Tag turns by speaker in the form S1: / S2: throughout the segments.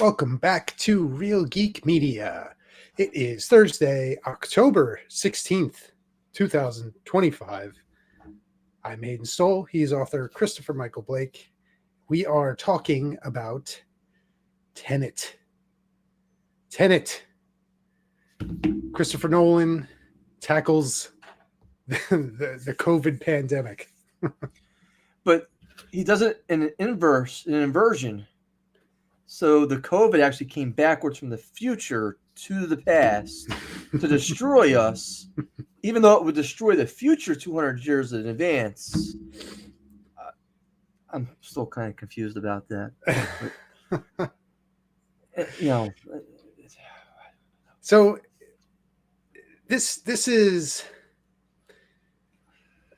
S1: Welcome back to Real Geek Media. It is Thursday, October 16th, 2025. I'm Hayden Stoll. He's author Christopher Michael Blake. We are talking about Tenet. Tenet. Christopher Nolan tackles the COVID pandemic.
S2: But he does it in an inversion. So the COVID actually came backwards from the future to the past to destroy us, even though it would destroy the future 200 years in advance. I'm still kind of confused about that. But, you know,
S1: So this is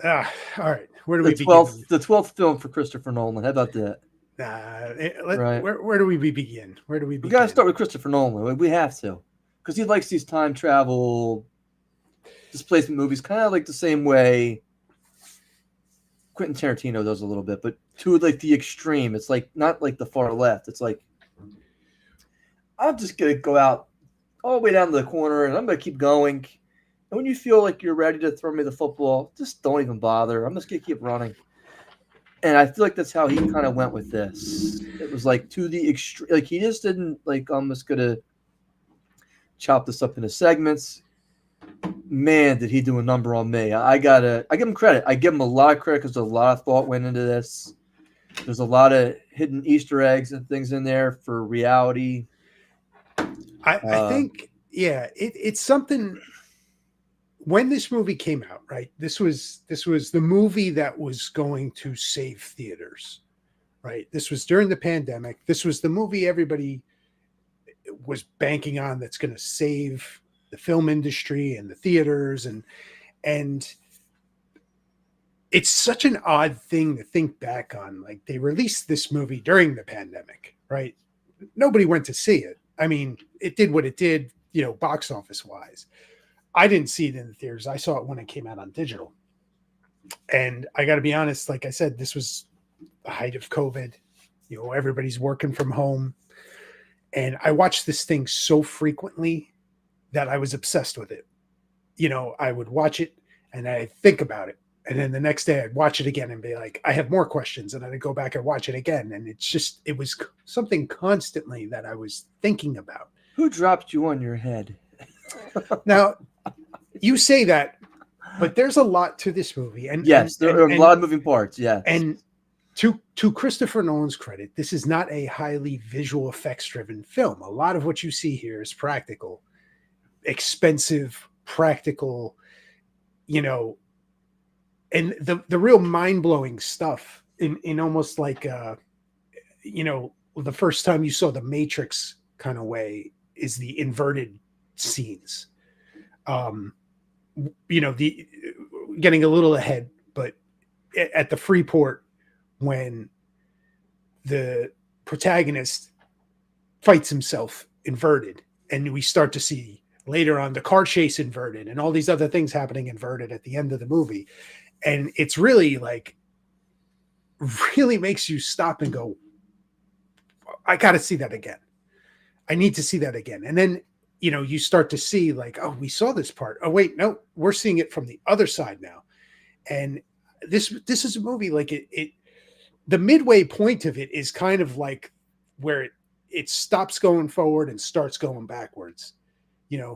S1: all right. Where do we begin?
S2: The 12th film for Christopher Nolan. How about that?
S1: Right. Where do we begin?
S2: We got to start with Christopher Nolan. We have to, because he likes these time travel displacement movies, kind of like the same way Quentin Tarantino does a little bit, but to like the extreme. It's like not like the far left. It's like I'm just gonna go out all the way down to the corner, and I'm gonna keep going. And when you feel like you're ready to throw me the football, just don't even bother. I'm just gonna keep running. And I feel like that's how he kind of went with this. It was like to the extreme. Like he just didn't like, I'm just gonna chop this up into segments. Man, did he do a number on me. I give him credit. I give him a lot of credit because a lot of thought went into this. There's a lot of hidden Easter eggs and things in there for reality.
S1: I think, yeah, it's something. When this movie came out, right? This was the movie that was going to save theaters, right? This was during the pandemic. This was the movie everybody was banking on that's going to save the film industry and the theaters, and it's such an odd thing to think back on. Like, they released this movie during the pandemic, right? Nobody went to see it. I mean, it did what it did, box office wise. I didn't see it in the theaters. I saw it when it came out on digital. And I got to be honest, like I said, this was the height of COVID. Everybody's working from home. And I watched this thing so frequently that I was obsessed with it. I would watch it and I'd think about it. And then the next day I'd watch it again and be like, I have more questions. And I'd go back and watch it again. And it was something constantly that I was thinking about.
S2: Who dropped you on your head?
S1: Now, you say that, but there's a lot to this movie. And
S2: yes, there are a lot of moving parts. Yes.
S1: And to Christopher Nolan's credit, this is not a highly visual effects driven film. A lot of what you see here is practical, expensive, practical, and the real mind blowing stuff in almost like, the first time you saw The Matrix kind of way is the inverted scenes. The getting a little ahead, but at the Freeport, when the protagonist fights himself inverted, and we start to see later on the car chase inverted and all these other things happening inverted at the end of the movie. And it's really makes you stop and go, I got to see that again. I need to see that again. And then, you start to see like, oh, we saw this part. Oh, wait, no, we're seeing it from the other side now. And this is a movie like it the midway point of it is kind of like where it stops going forward and starts going backwards.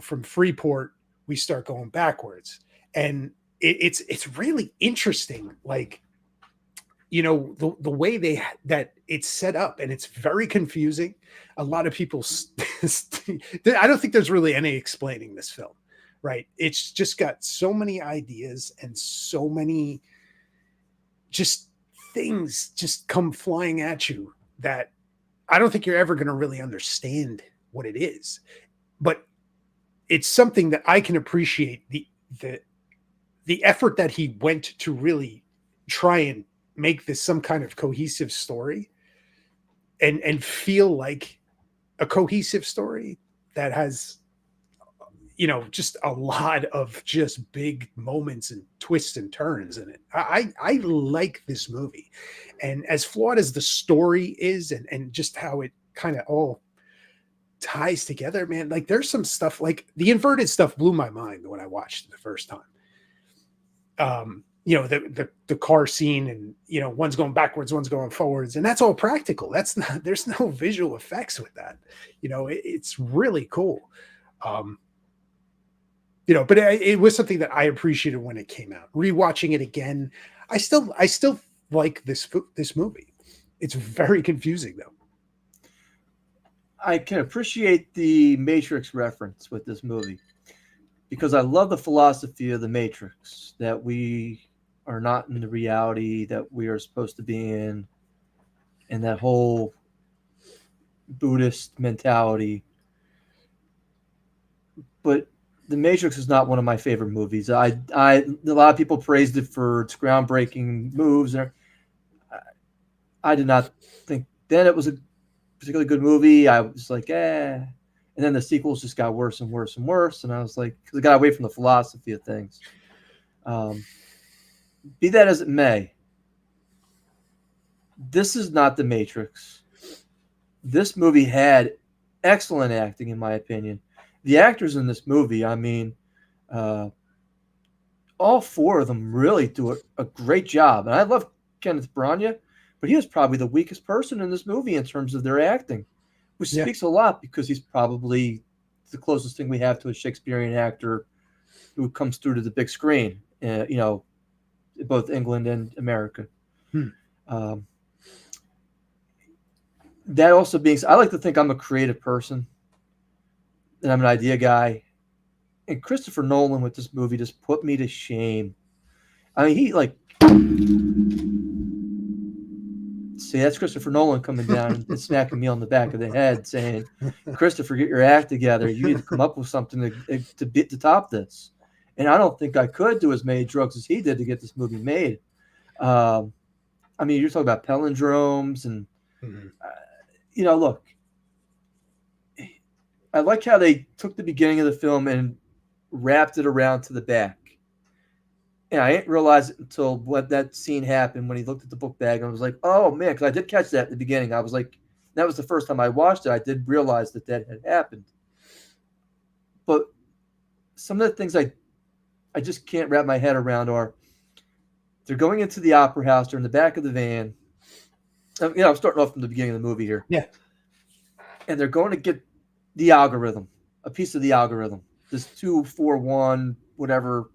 S1: From Freeport, we start going backwards. And it's really interesting. Like, the way that it's set up, and it's very confusing. A lot of people, I don't think there's really any explaining this film, right? It's just got so many ideas and so many just things just come flying at you that I don't think you're ever going to really understand what it is. But it's something that I can appreciate the effort that he went to really try and make this some kind of cohesive story and feel like a cohesive story that has, just a lot of just big moments and twists and turns in it. I like this movie. And as flawed as the story is and just how it kind of all ties together, man. Like there's some stuff, like the inverted stuff blew my mind when I watched it the first time. The car scene, and one's going backwards, one's going forwards, and that's all practical. That's not, there's no visual effects with that. It's really cool. But it was something that I appreciated when it came out. Rewatching it again, I still like this movie. It's very confusing though.
S2: I can appreciate the Matrix reference with this movie because I love the philosophy of the Matrix, that we are not in the reality that we are supposed to be in, and that whole Buddhist mentality. But The Matrix is not one of my favorite movies. A lot of people praised it for its groundbreaking moves. I did not think then it was a particularly good movie. I was like, and then the sequels just got worse and worse and worse. And I was like, because it got away from the philosophy of things. Be that as it may, this is not The Matrix. This movie had excellent acting, in my opinion. The actors in this movie, I mean, all four of them really do a great job. And I love Kenneth Branagh, but he was probably the weakest person in this movie in terms of their acting, which speaks a lot because he's probably the closest thing we have to a Shakespearean actor who comes through to the big screen, both England and America. That also being said, I like to think I'm a creative person, and I'm an idea guy. And Christopher Nolan with this movie just put me to shame. I mean, see, that's Christopher Nolan coming down and smacking me on the back of the head saying, Christopher, get your act together. You need to come up with something to top this. And I don't think I could do as many drugs as he did to get this movie made. I mean, you're talking about palindromes and, look, I like how they took the beginning of the film and wrapped it around to the back. And I didn't realize it until what that scene happened when he looked at the book bag and I was like, oh man, because I did catch that at the beginning. I was like, that was the first time I watched it. I did realize that had happened. But some of the things I just can't wrap my head around are they're going into the opera house. They're in the back of the van. I'm starting off from the beginning of the movie here.
S1: Yeah.
S2: And they're going to get the algorithm, a piece of the algorithm. This 241, whatever.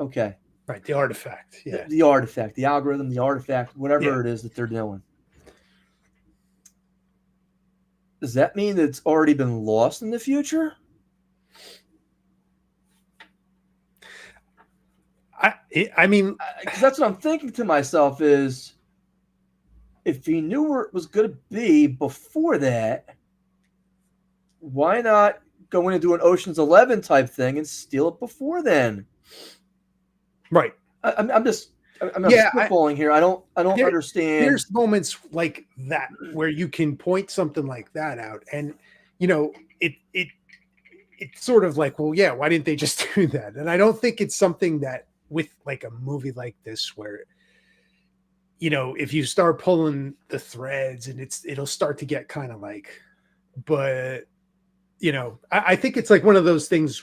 S2: Okay.
S1: Right. The artifact. Yeah.
S2: The artifact, the algorithm, the artifact, whatever it is that they're doing. Does that mean that it's already been lost in the future?
S1: I mean,
S2: because that's what I'm thinking to myself is, if he knew where it was going to be before that, why not go in and do an Ocean's 11 type thing and steal it before then?
S1: Right.
S2: I'm spitballing here. I don't understand.
S1: There's moments like that where you can point something like that out, and it's sort of like, well, yeah, why didn't they just do that? And I don't think it's something that with like a movie like this where, if you start pulling the threads and it'll start to get kind of like, but I think it's like one of those things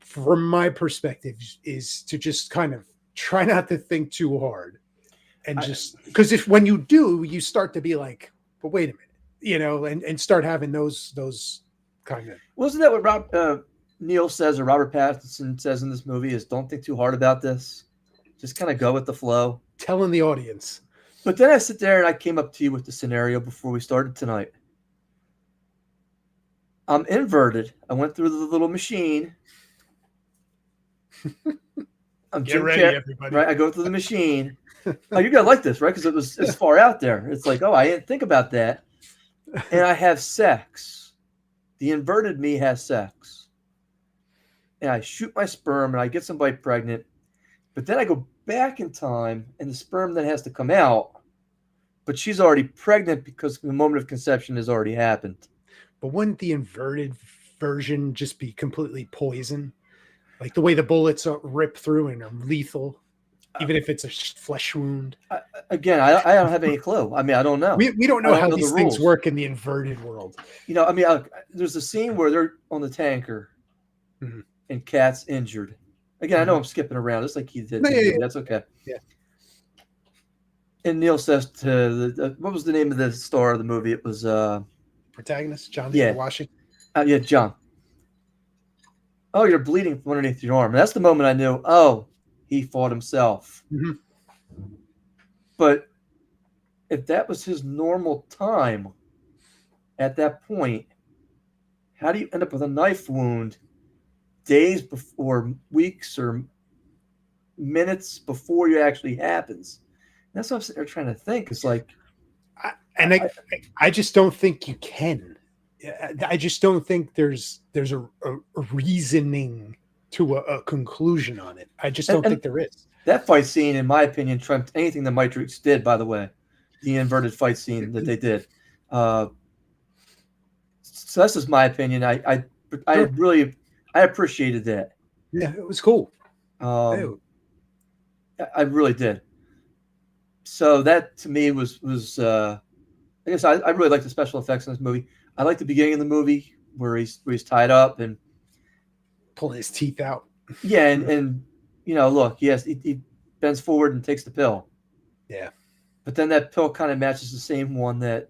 S1: from my perspective is to just kind of try not to think too hard and just because when you do, you start to be like, but wait a minute, and start having those kind of.
S2: Wasn't that what Neil says or Robert Pattinson says in this movie is don't think too hard about this. Just kind of go with the flow.
S1: Telling the audience.
S2: But then I sit there and I came up to you with the scenario before we started tonight. I'm inverted. I went through the little machine.
S1: Get ready, everybody.
S2: Right, I go through the machine. Oh, you're gonna like this, right? Because it's far out there. It's like, oh, I didn't think about that. And I have sex. The inverted me has sex. And I shoot my sperm and I get somebody pregnant. But then I go back in time and the sperm then has to come out. But she's already pregnant because the moment of conception has already happened.
S1: But wouldn't the inverted version just be completely poison? Like the way the bullets rip through and are lethal? even if it's a flesh wound.
S2: Again, I don't have any clue. I mean, I don't know.
S1: We don't
S2: I
S1: know
S2: don't
S1: how
S2: know the
S1: these things
S2: rules.
S1: work in the inverted world.
S2: I mean, there's a scene where they're on the tanker, and Kat's injured. Again, I know I'm skipping around, just like he did.
S1: No, yeah.
S2: That's okay.
S1: Yeah.
S2: And Neil says to what was the name of the star of the movie? It was
S1: Protagonist John David Washington.
S2: Yeah, John. Oh, you're bleeding from underneath your arm. And that's the moment I knew. Oh, he fought himself. But if that was his normal time at that point, how do you end up with a knife wound days before, weeks or minutes before it actually happens? And that's what I'm sitting there trying to think. It's like,
S1: I just don't think you can. I just don't think there's a reasoning to a conclusion on it. I just don't think there is.
S2: That fight scene, in my opinion, trumped anything the Matrix did, by the way. The inverted fight scene that they did. So that's just my opinion. I appreciated that.
S1: Yeah, it was cool.
S2: I really did. So that to me was I guess I really like the special effects in this movie. I like the beginning of the movie where he's tied up and
S1: pulling his teeth out.
S2: Yeah, and look, he bends forward and takes the pill.
S1: Yeah.
S2: But then that pill kind of matches the same one that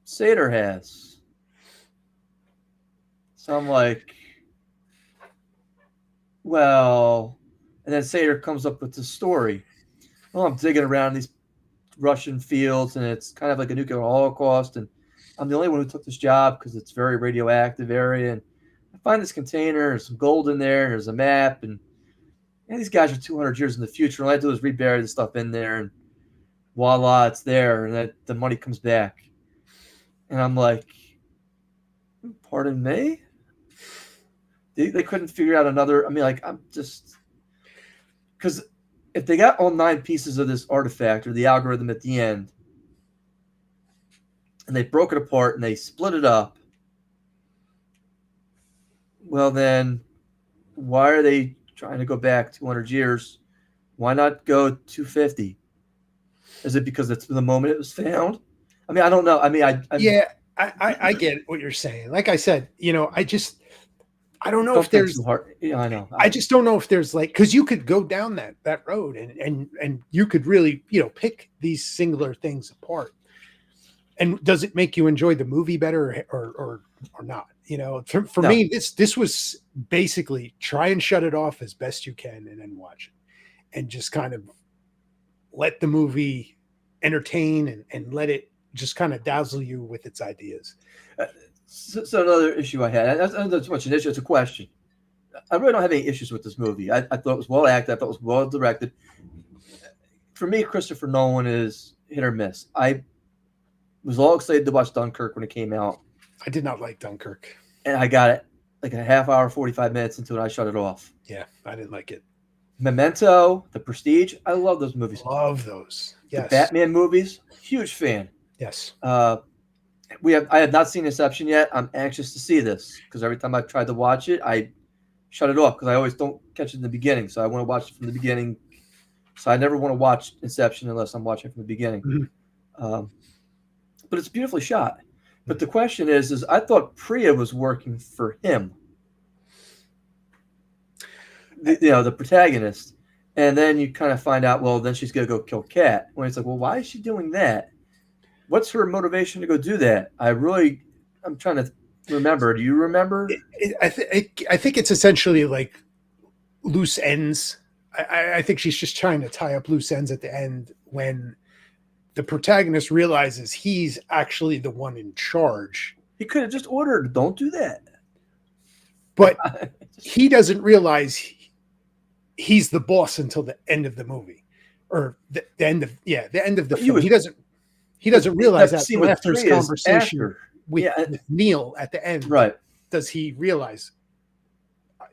S2: Sator has. So I'm like, well, and then Sator comes up with the story. Well, I'm digging around these Russian fields, and it's kind of like a nuclear holocaust, and I'm the only one who took this job because it's a very radioactive area, and I find this container, there's some gold in there, and there's a map, and these guys are 200 years in the future. All I do is rebury the stuff in there, and voila, it's there, and that the money comes back. And I'm like, pardon me? They couldn't figure out another. I mean, like, I'm just, because if they got all 9 pieces of this artifact or the algorithm at the end, and they broke it apart and they split it up, well then, why are they trying to go back 200 years? Why not go 250? Is it because it's the moment it was found? I mean, I don't know. I mean,
S1: I get what you're saying. Like I said, I don't know if there's
S2: too hard. Yeah, I know.
S1: I just don't know if there's because you could go down that road and you could really, pick these singular things apart. And does it make you enjoy the movie better or not? For me, this was basically try and shut it off as best you can and then watch it and just kind of let the movie entertain and let it just kind of dazzle you with its ideas.
S2: So another issue I had, that's not so much an issue, it's a question. I really don't have any issues with this movie. I thought it was well acted. I thought it was well directed. For me, Christopher Nolan is hit or miss. I was all excited to watch Dunkirk when it came out.
S1: I did not like Dunkirk.
S2: And I got it like a half hour, 45 minutes into it. I shut it off.
S1: Yeah, I didn't like it.
S2: Memento, The Prestige, I love those movies.
S1: Love those. Yes.
S2: The Batman movies, huge fan.
S1: Yes.
S2: I have not seen Inception yet. I'm anxious to see this because every time I've tried to watch it, I shut it off because I always don't catch it in the beginning. So I want to watch it from the beginning. So I never want to watch Inception unless I'm watching from the beginning.
S1: Mm-hmm.
S2: But it's beautifully shot. But the question is I thought Priya was working for him, the protagonist, and then you kind of find out, well, then she's gonna go kill Kat. When it's like, well, why is she doing that? What's her motivation to go do that? I'm trying to remember. Do you remember?
S1: I think it's essentially like loose ends. I think she's just trying to tie up loose ends at the end when the protagonist realizes he's actually the one in charge.
S2: He could have just ordered, don't do that.
S1: But he doesn't realize he's the boss until the end of the movie. Or the end of the film. He doesn't realize that until after his conversation with Neil at the end.
S2: Right.
S1: Does he realize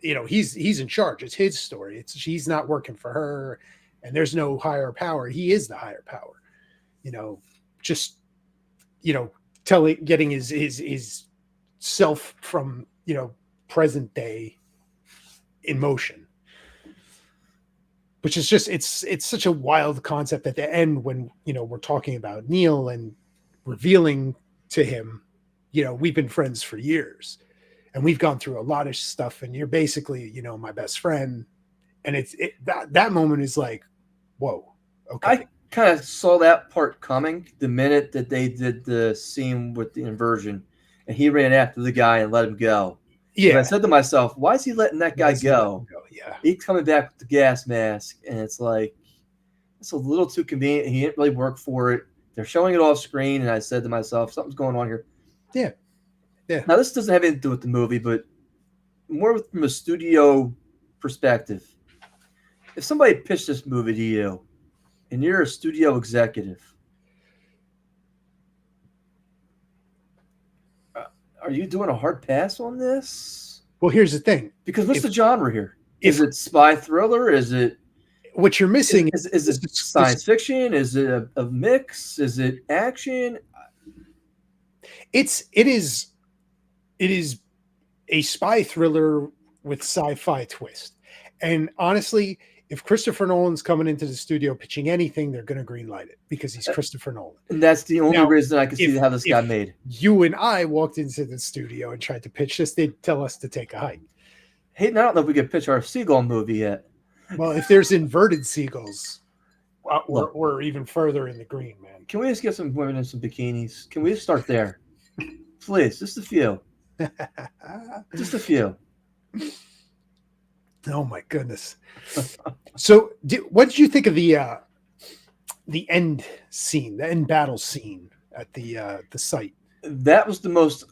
S1: he's in charge. It's his story. She's not working for her and there's no higher power. He is the higher power. Getting his self from, present day in motion. which is just it's such a wild concept at the end when we're talking about Neil and revealing to him, we've been friends for years and we've gone through a lot of stuff and you're basically my best friend. And that moment is like, whoa, okay.
S2: I kind of saw that part coming the minute that they did the scene with the inversion and he ran after the guy and let him go.
S1: Yeah.
S2: And I said to myself, why is he letting that guy go?
S1: Yeah.
S2: He's coming back with the gas mask, and it's like, it's a little too convenient. He didn't really work for it. They're showing it off screen, and I said to myself, something's going on here.
S1: Yeah. Yeah.
S2: Now, this doesn't have anything to do with the movie, but more from a studio perspective. If somebody pitched this movie to you, and you're a studio executive, are you doing a hard pass on this?
S1: Well, here's the thing.
S2: Because what's the genre here? Is it spy thriller? Is it
S1: what you're missing?
S2: Is it science fiction? Is it a mix? Is it action?
S1: It is a spy thriller with sci-fi twist. And honestly, if Christopher Nolan's coming into the studio pitching anything, they're going to greenlight it because he's Christopher Nolan.
S2: And that's the only reason I can see how this got made.
S1: You and I walked into the studio and tried to pitch this, they'd tell us to take a hike.
S2: Hey, I don't know if we could pitch our seagull movie yet.
S1: Well, if there's inverted seagulls, we're even further in the green, man.
S2: Can we just get some women in some bikinis? Can we just start there? Please, just a few. Just a few.
S1: Oh my goodness! So, what did you think of the end scene, the end battle scene at the site?
S2: That was the most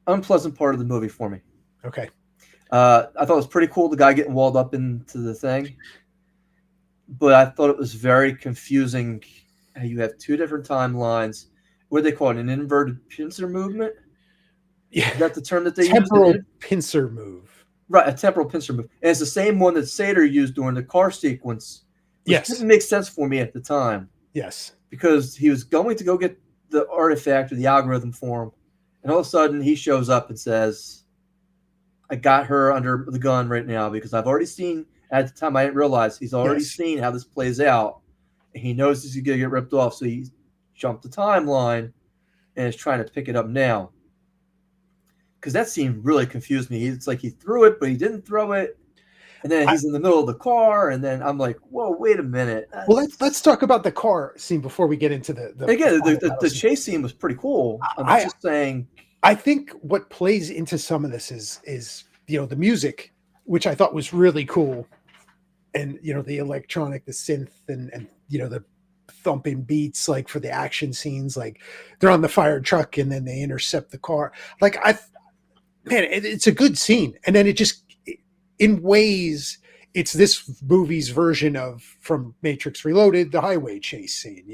S2: unpleasant part of the movie for me.
S1: Okay.
S2: I thought it was pretty cool, the guy getting walled up into the thing, but I thought it was very confusing. You have two different timelines. What do they call it? An inverted pincer movement?
S1: Yeah,
S2: is that the term that they use?
S1: Temporal pincer move.
S2: Right, a temporal pincer move. And it's the same one that Sator used during the car sequence. Which didn't make sense for me at the time.
S1: Yes.
S2: Because he was going to go get the artifact or the algorithm for him. And all of a sudden he shows up and says, I got her under the gun right now because I've already seen, at the time I didn't realize, he's already seen how this plays out. And he knows he's going to get ripped off. So he jumped the timeline and is trying to pick it up now. Because that scene really confused me. It's like he threw it, but he didn't throw it. And then he's in the middle of the car. And then I'm like, whoa, wait a minute.
S1: Well, let's talk about the car scene before we get into
S2: the chase scene was pretty cool. I'm just saying.
S1: I think what plays into some of this is the music, which I thought was really cool. And, the electronic, the synth and the thumping beats, like for the action scenes, like they're on the fire truck and then they intercept the car. Like it's a good scene. And then it just, in ways, it's this movie's version of from Matrix Reloaded, the highway chase scene.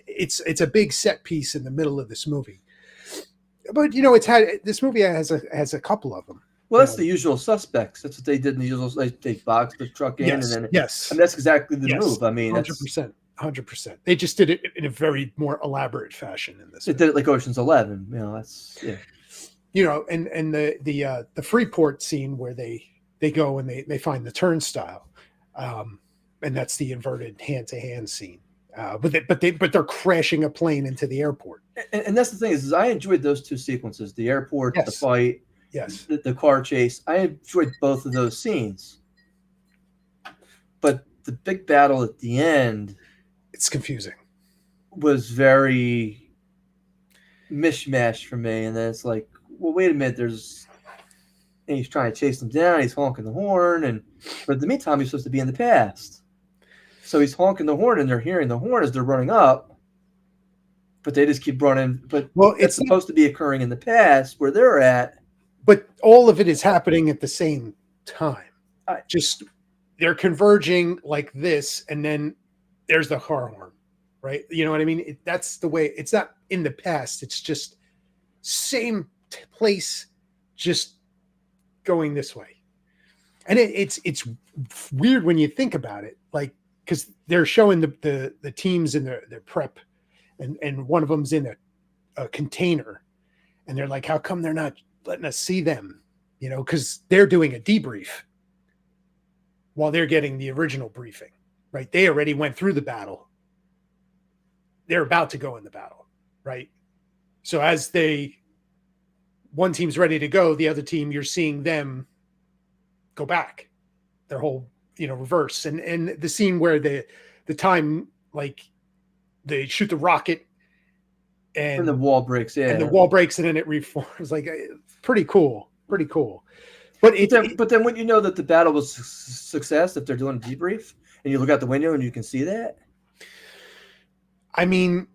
S1: It's a big set piece in the middle of this movie. But this movie has a couple of them.
S2: Well, that's the usual suspects. That's what they did in the usual. They boxed the truck in, and then and that's exactly the move. I mean,
S1: 100%. They just did it in a very more elaborate fashion in this.
S2: They did it like Ocean's 11. That's
S1: and the Freeport scene where they go and they find the turnstile, and that's the inverted hand-to-hand scene. But they're crashing a plane into the airport.
S2: And that's the thing is I enjoyed those two sequences: the airport, the fight, the car chase. I enjoyed both of those scenes. But the big battle at the end,
S1: it's confusing.
S2: Was very mishmash for me, and then it's like, well, wait a minute. And he's trying to chase them down. He's honking the horn, but in the meantime, he's supposed to be in the past. So he's honking the horn, and they're hearing the horn as they're running up, but they just keep running. But it's supposed to be occurring in the past where they're at.
S1: But all of it is happening at the same time. They're converging like this, and then there's the car horn, right? You know what I mean? That's the way. It's not in the past. It's just same place, just going this way. And it's weird when you think about it, like, because they're showing the teams in their prep, and one of them's in a container, and they're like, how come they're not letting us see them? Because they're doing a debrief while they're getting the original briefing, right? They already went through the battle. They're about to go in the battle, right? So as one team's ready to go, the other team, you're seeing them go back, their whole, reverse. And the scene where the time, like they shoot the rocket and
S2: the wall breaks,
S1: and the wall breaks and then it reforms. Like, pretty cool. But
S2: but then when you know that the battle was a success, if they're doing a debrief and you look out the window and you can see that,
S1: I mean,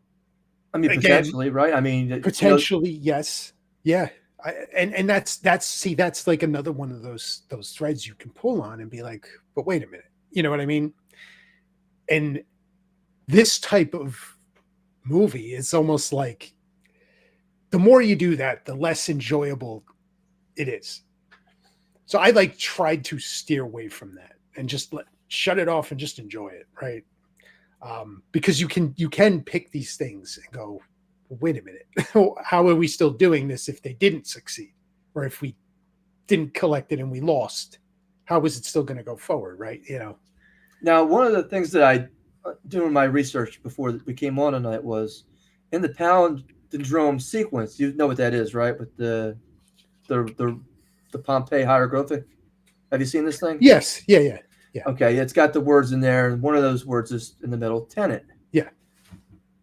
S1: again,
S2: potentially, right? I mean,
S1: potentially, yes, yeah. And that's like another one of those threads you can pull on and be like, but wait a minute, you know what I mean? And this type of movie is almost like the more you do that, the less enjoyable it is. So I tried to steer away from that and just shut it off and just enjoy it, right? Because you can pick these things and go, well, wait a minute, how are we still doing this if they didn't succeed, or if we didn't collect it and we lost? How is it still going to go forward, right?
S2: Now, one of the things that I doing my research before we came on tonight was in the palindrome sequence. You know what that is, right? With the Pompeii hieroglyphic. Have you seen this thing?
S1: Yes. Yeah.
S2: Okay, it's got the words in there, and one of those words is in the middle, Tenet.
S1: Yeah.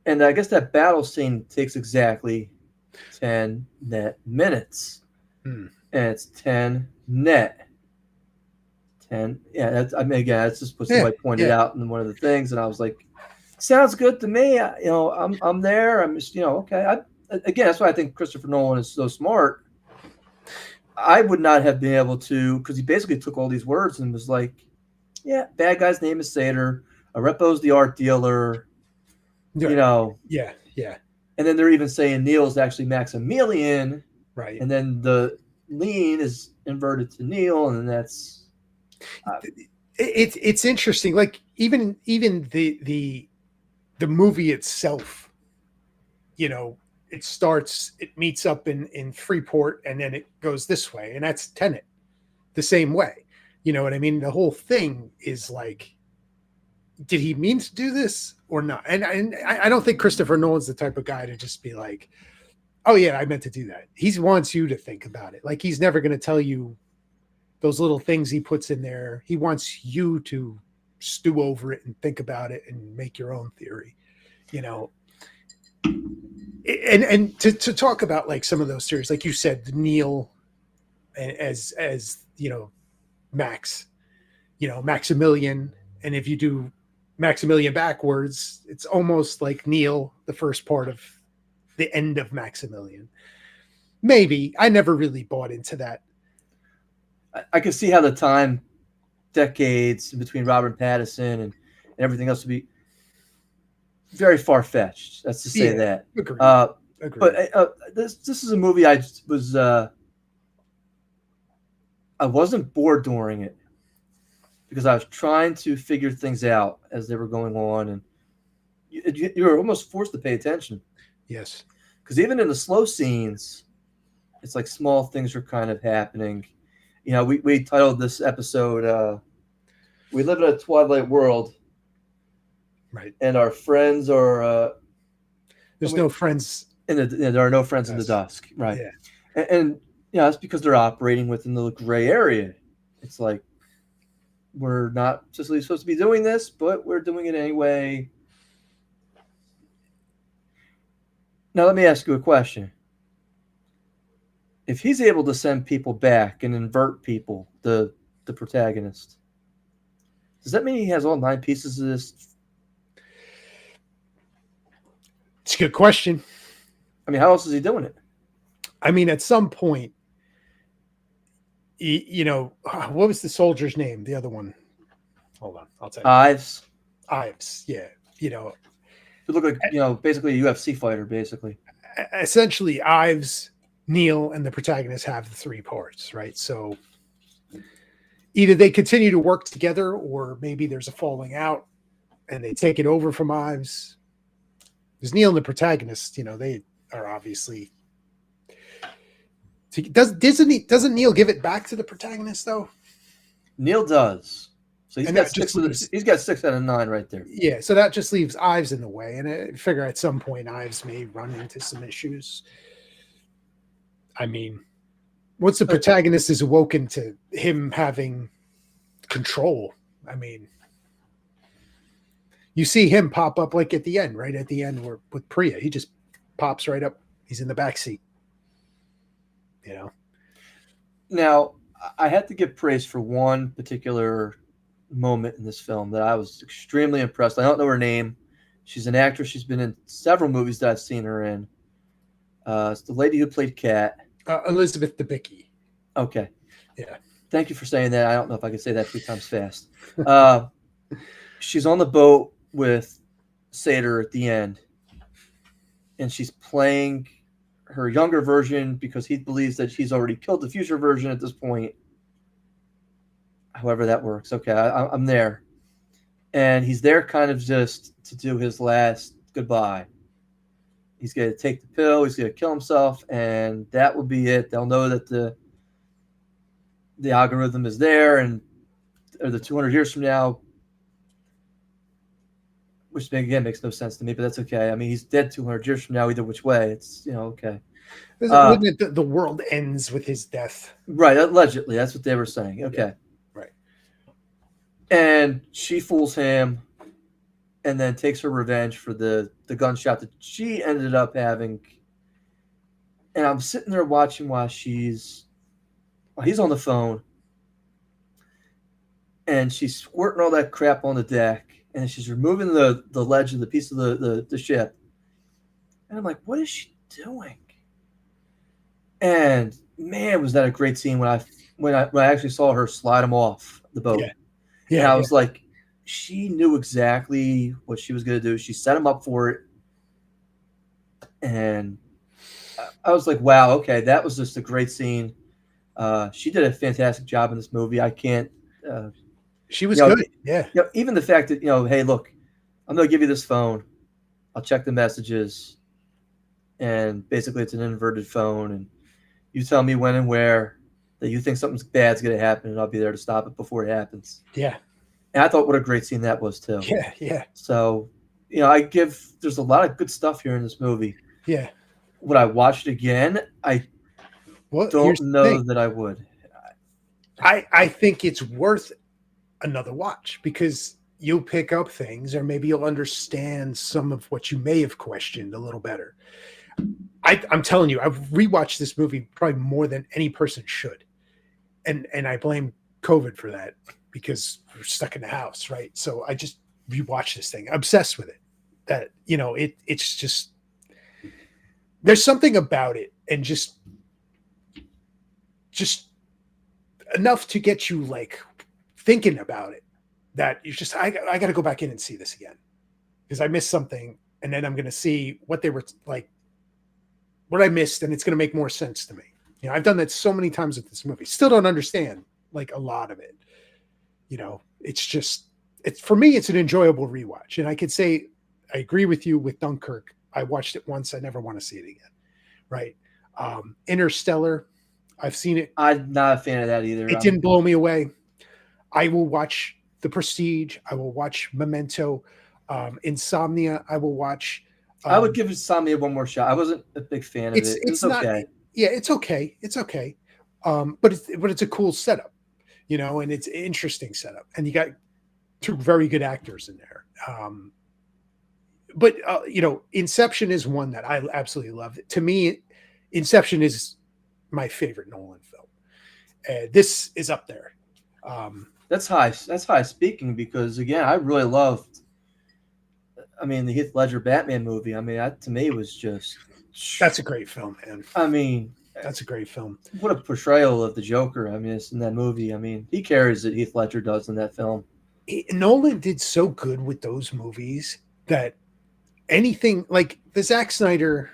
S2: And I guess that battle scene takes exactly 10 net minutes. And it's 10 net. 10. Yeah, that's just what somebody pointed out in one of the things, and I was like, sounds good to me. I'm there. I'm just, okay. Again, that's why I think Christopher Nolan is so smart. I would not have been able to, because he basically took all these words and was like, yeah, bad guy's name is Sator. Arepo's the art dealer.
S1: Yeah.
S2: And then they're even saying Neil's actually Maximilian.
S1: Right.
S2: And then the lean is inverted to Neil, and then that's
S1: it's interesting. Like even the movie itself, it meets up in Freeport and then it goes this way, and that's Tenet the same way. You know what I mean? The whole thing is like, did he mean to do this or not? And I don't think Christopher Nolan's the type of guy to just be like, oh yeah, I meant to do that. He wants you to think about it. Like, he's never going to tell you those little things he puts in there. He wants you to stew over it and think about it and make your own theory, and to talk about like some of those theories, like you said, Neil as Max, Maximilian. And if you do Maximilian backwards, it's almost like Neil, the first part of the end of Maximilian. Maybe. I never really bought into that.
S2: I can see how the time decades between Robert Pattinson and everything else would be very far-fetched. That's to say that.
S1: Agreed.
S2: But this is a movie I wasn't bored during it because I was trying to figure things out as they were going on, and you were almost forced to pay attention.
S1: Yes.
S2: Because even in the slow scenes, it's like small things are kind of happening. We titled this episode, We Live in a Twilight World.
S1: Right.
S2: And our friends are...
S1: There's no friends.
S2: There are no friends in the dusk. Right.
S1: Yeah.
S2: And that's because they're operating within the gray area. It's like, we're not supposed to be doing this, but we're doing it anyway. Now, let me ask you a question. If he's able to send people back and invert people, the protagonist, does that mean he has all 9 pieces of this?
S1: It's a good question.
S2: I mean, how else is he doing it?
S1: I mean, at some point, what was the soldier's name? The other one. Hold on, I'll tell you. Ives. Yeah.
S2: It looked like, basically a UFC fighter, basically.
S1: Essentially, Ives, Neil, and the protagonist have the 3 parts, right? So either they continue to work together, or maybe there's a falling out and they take it over from Ives. Because Neil and the protagonist, they are obviously... Doesn't Neil give it back to the protagonist, though?
S2: Neil does. So
S1: And that just
S2: he's got 6 out of 9 right there.
S1: yeah, so that just leaves Ives in the way, and I figure at some point Ives may run into some issues. I mean, once the protagonist is awoken to him having control, I mean, you see him pop up like at the end, right at the end, where with Priya, he just pops right up. He's in the back seat. You know.
S2: Now, I had to give praise for one particular moment in this film that I was extremely impressed. I don't know her name. She's an actress. She's been in several movies that I've seen her in. It's the lady who played Kat.
S1: Elizabeth Debicki.
S2: Okay.
S1: Yeah.
S2: Thank you for saying that. I don't know if I could say that 3 times fast. She's on the boat with Sator at the end, and she's playing her younger version because he believes that she's already killed the future version at this point. However that works. Okay, I'm there. And he's there kind of just to do his last goodbye. He's going to take the pill. He's going to kill himself, and that will be it. They'll know that the algorithm is there, and or the 200 years from now, which again makes no sense to me, but that's okay. I mean, he's dead 200 years from now, either which way. It's, okay.
S1: Wouldn't it, the world ends with his death?
S2: Right, allegedly. That's what they were saying. Okay.
S1: Yeah, right.
S2: And she fools him and then takes her revenge for the gunshot that she ended up having. And I'm sitting there watching while he's on the phone. And she's squirting all that crap on the deck. And she's removing the ledge of the piece of the ship. And I'm like, what is she doing? And man, was that a great scene when I actually saw her slide him off the boat.
S1: Yeah.
S2: And I was like, she knew exactly what she was going to do. She set him up for it. And I was like, wow, okay, that was just a great scene. She did a fantastic job in this movie. I can't.
S1: She was good. Yeah.
S2: Even the fact that, hey, look, I'm going to give you this phone. I'll check the messages. And basically it's an inverted phone. And you tell me when and where that you think something bad's going to happen, and I'll be there to stop it before it happens.
S1: Yeah.
S2: And I thought what a great scene that was, too.
S1: Yeah, yeah.
S2: So, there's a lot of good stuff here in this movie.
S1: Yeah.
S2: Would I watch it again? I don't know that I would.
S1: I think it's worth another watch because you'll pick up things, or maybe you'll understand some of what you may have questioned a little better. I'm telling you, I've rewatched this movie probably more than any person should. And I blame COVID for that because we're stuck in the house, right? So I just rewatched this thing, obsessed with it. That, it's just, there's something about it, and just enough to get you like thinking about it, that you're just, I got to go back in and see this again because I missed something, and then I'm going to see what they were like, what I missed, and it's going to make more sense to me. I've done that so many times with this movie. Still don't understand like a lot of it. It's for me, it's an enjoyable rewatch. And I could say, I agree with you with Dunkirk. I watched it once. I never want to see it again. Right. Interstellar. I've seen it.
S2: I'm not a fan of that either.
S1: It didn't blow me away. I will watch The Prestige. I will watch Memento. Insomnia. I will watch.
S2: I would give Insomnia one more shot. I wasn't a big fan of it. It's okay.
S1: Yeah, it's okay. It's okay. But it's a cool setup, and it's an interesting setup. And you got 2 very good actors in there. But Inception is one that I absolutely love. To me, Inception is my favorite Nolan film. This is up there.
S2: That's high. That's high speaking because, again, I really loved. The Heath Ledger Batman movie. That to me was just.
S1: That's a great film, man. That's a great film.
S2: What a portrayal of the Joker. It's in that movie. He carries it. Heath Ledger does in that film.
S1: Nolan did so good with those movies that anything like the Zack Snyder,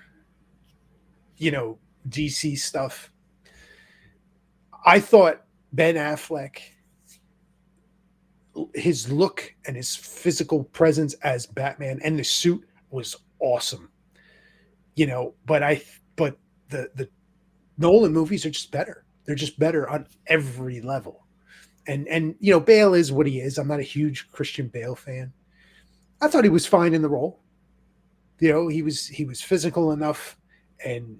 S1: DC stuff. I thought Ben Affleck, his look and his physical presence as Batman and the suit was awesome. But the Nolan movies are just better. They're just better on every level. And Bale is what he is. I'm not a huge Christian Bale fan. I thought he was fine in the role. He was physical enough, and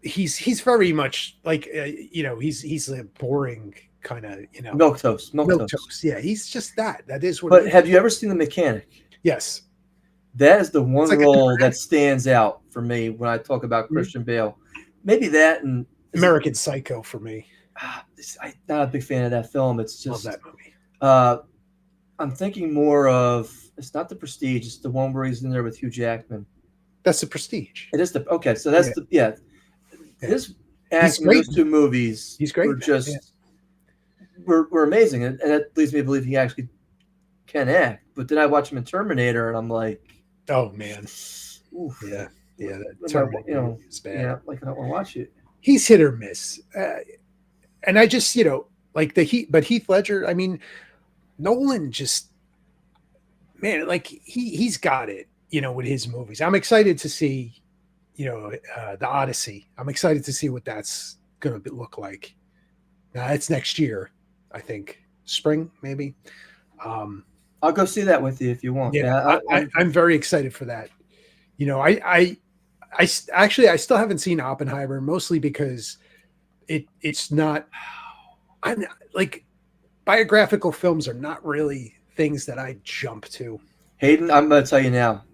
S1: he's very much like he's a boring kind of
S2: Milk toast.
S1: milk toast. Yeah, he's just that. That is what.
S2: But have you ever seen The Mechanic?
S1: Yes,
S2: That is the one
S1: like
S2: role that stands out for me when I talk about Christian Bale. Maybe that and
S1: American Psycho for me.
S2: I'm not a big fan of that film. It's
S1: Love
S2: just
S1: that movie.
S2: I'm thinking more of it's not The Prestige. It's the one where he's in there with Hugh Jackman.
S1: That's The Prestige.
S2: It is okay. So that's
S1: Yeah.
S2: His acting in those two movies.
S1: He's great.
S2: Were just were amazing, and that leads me to believe he actually can act. But then I watch him in Terminator, and I'm like,
S1: oh man,
S2: oof.
S1: Yeah. That Terminator is bad.
S2: Yeah, like I don't want to watch it.
S1: He's hit or miss, and I just like but Heath Ledger. I mean, Nolan just like he's got it. With his movies, I'm excited to see. The Odyssey. I'm excited to see what that's going to look like. Now it's next year, I think, spring maybe.
S2: I'll go see that with you if you want.
S1: Yeah, I'm very excited for that. I still haven't seen Oppenheimer, mostly because it's not. I'm like biographical films are not really things that I jump to.
S2: Hayden, I'm going to tell you now.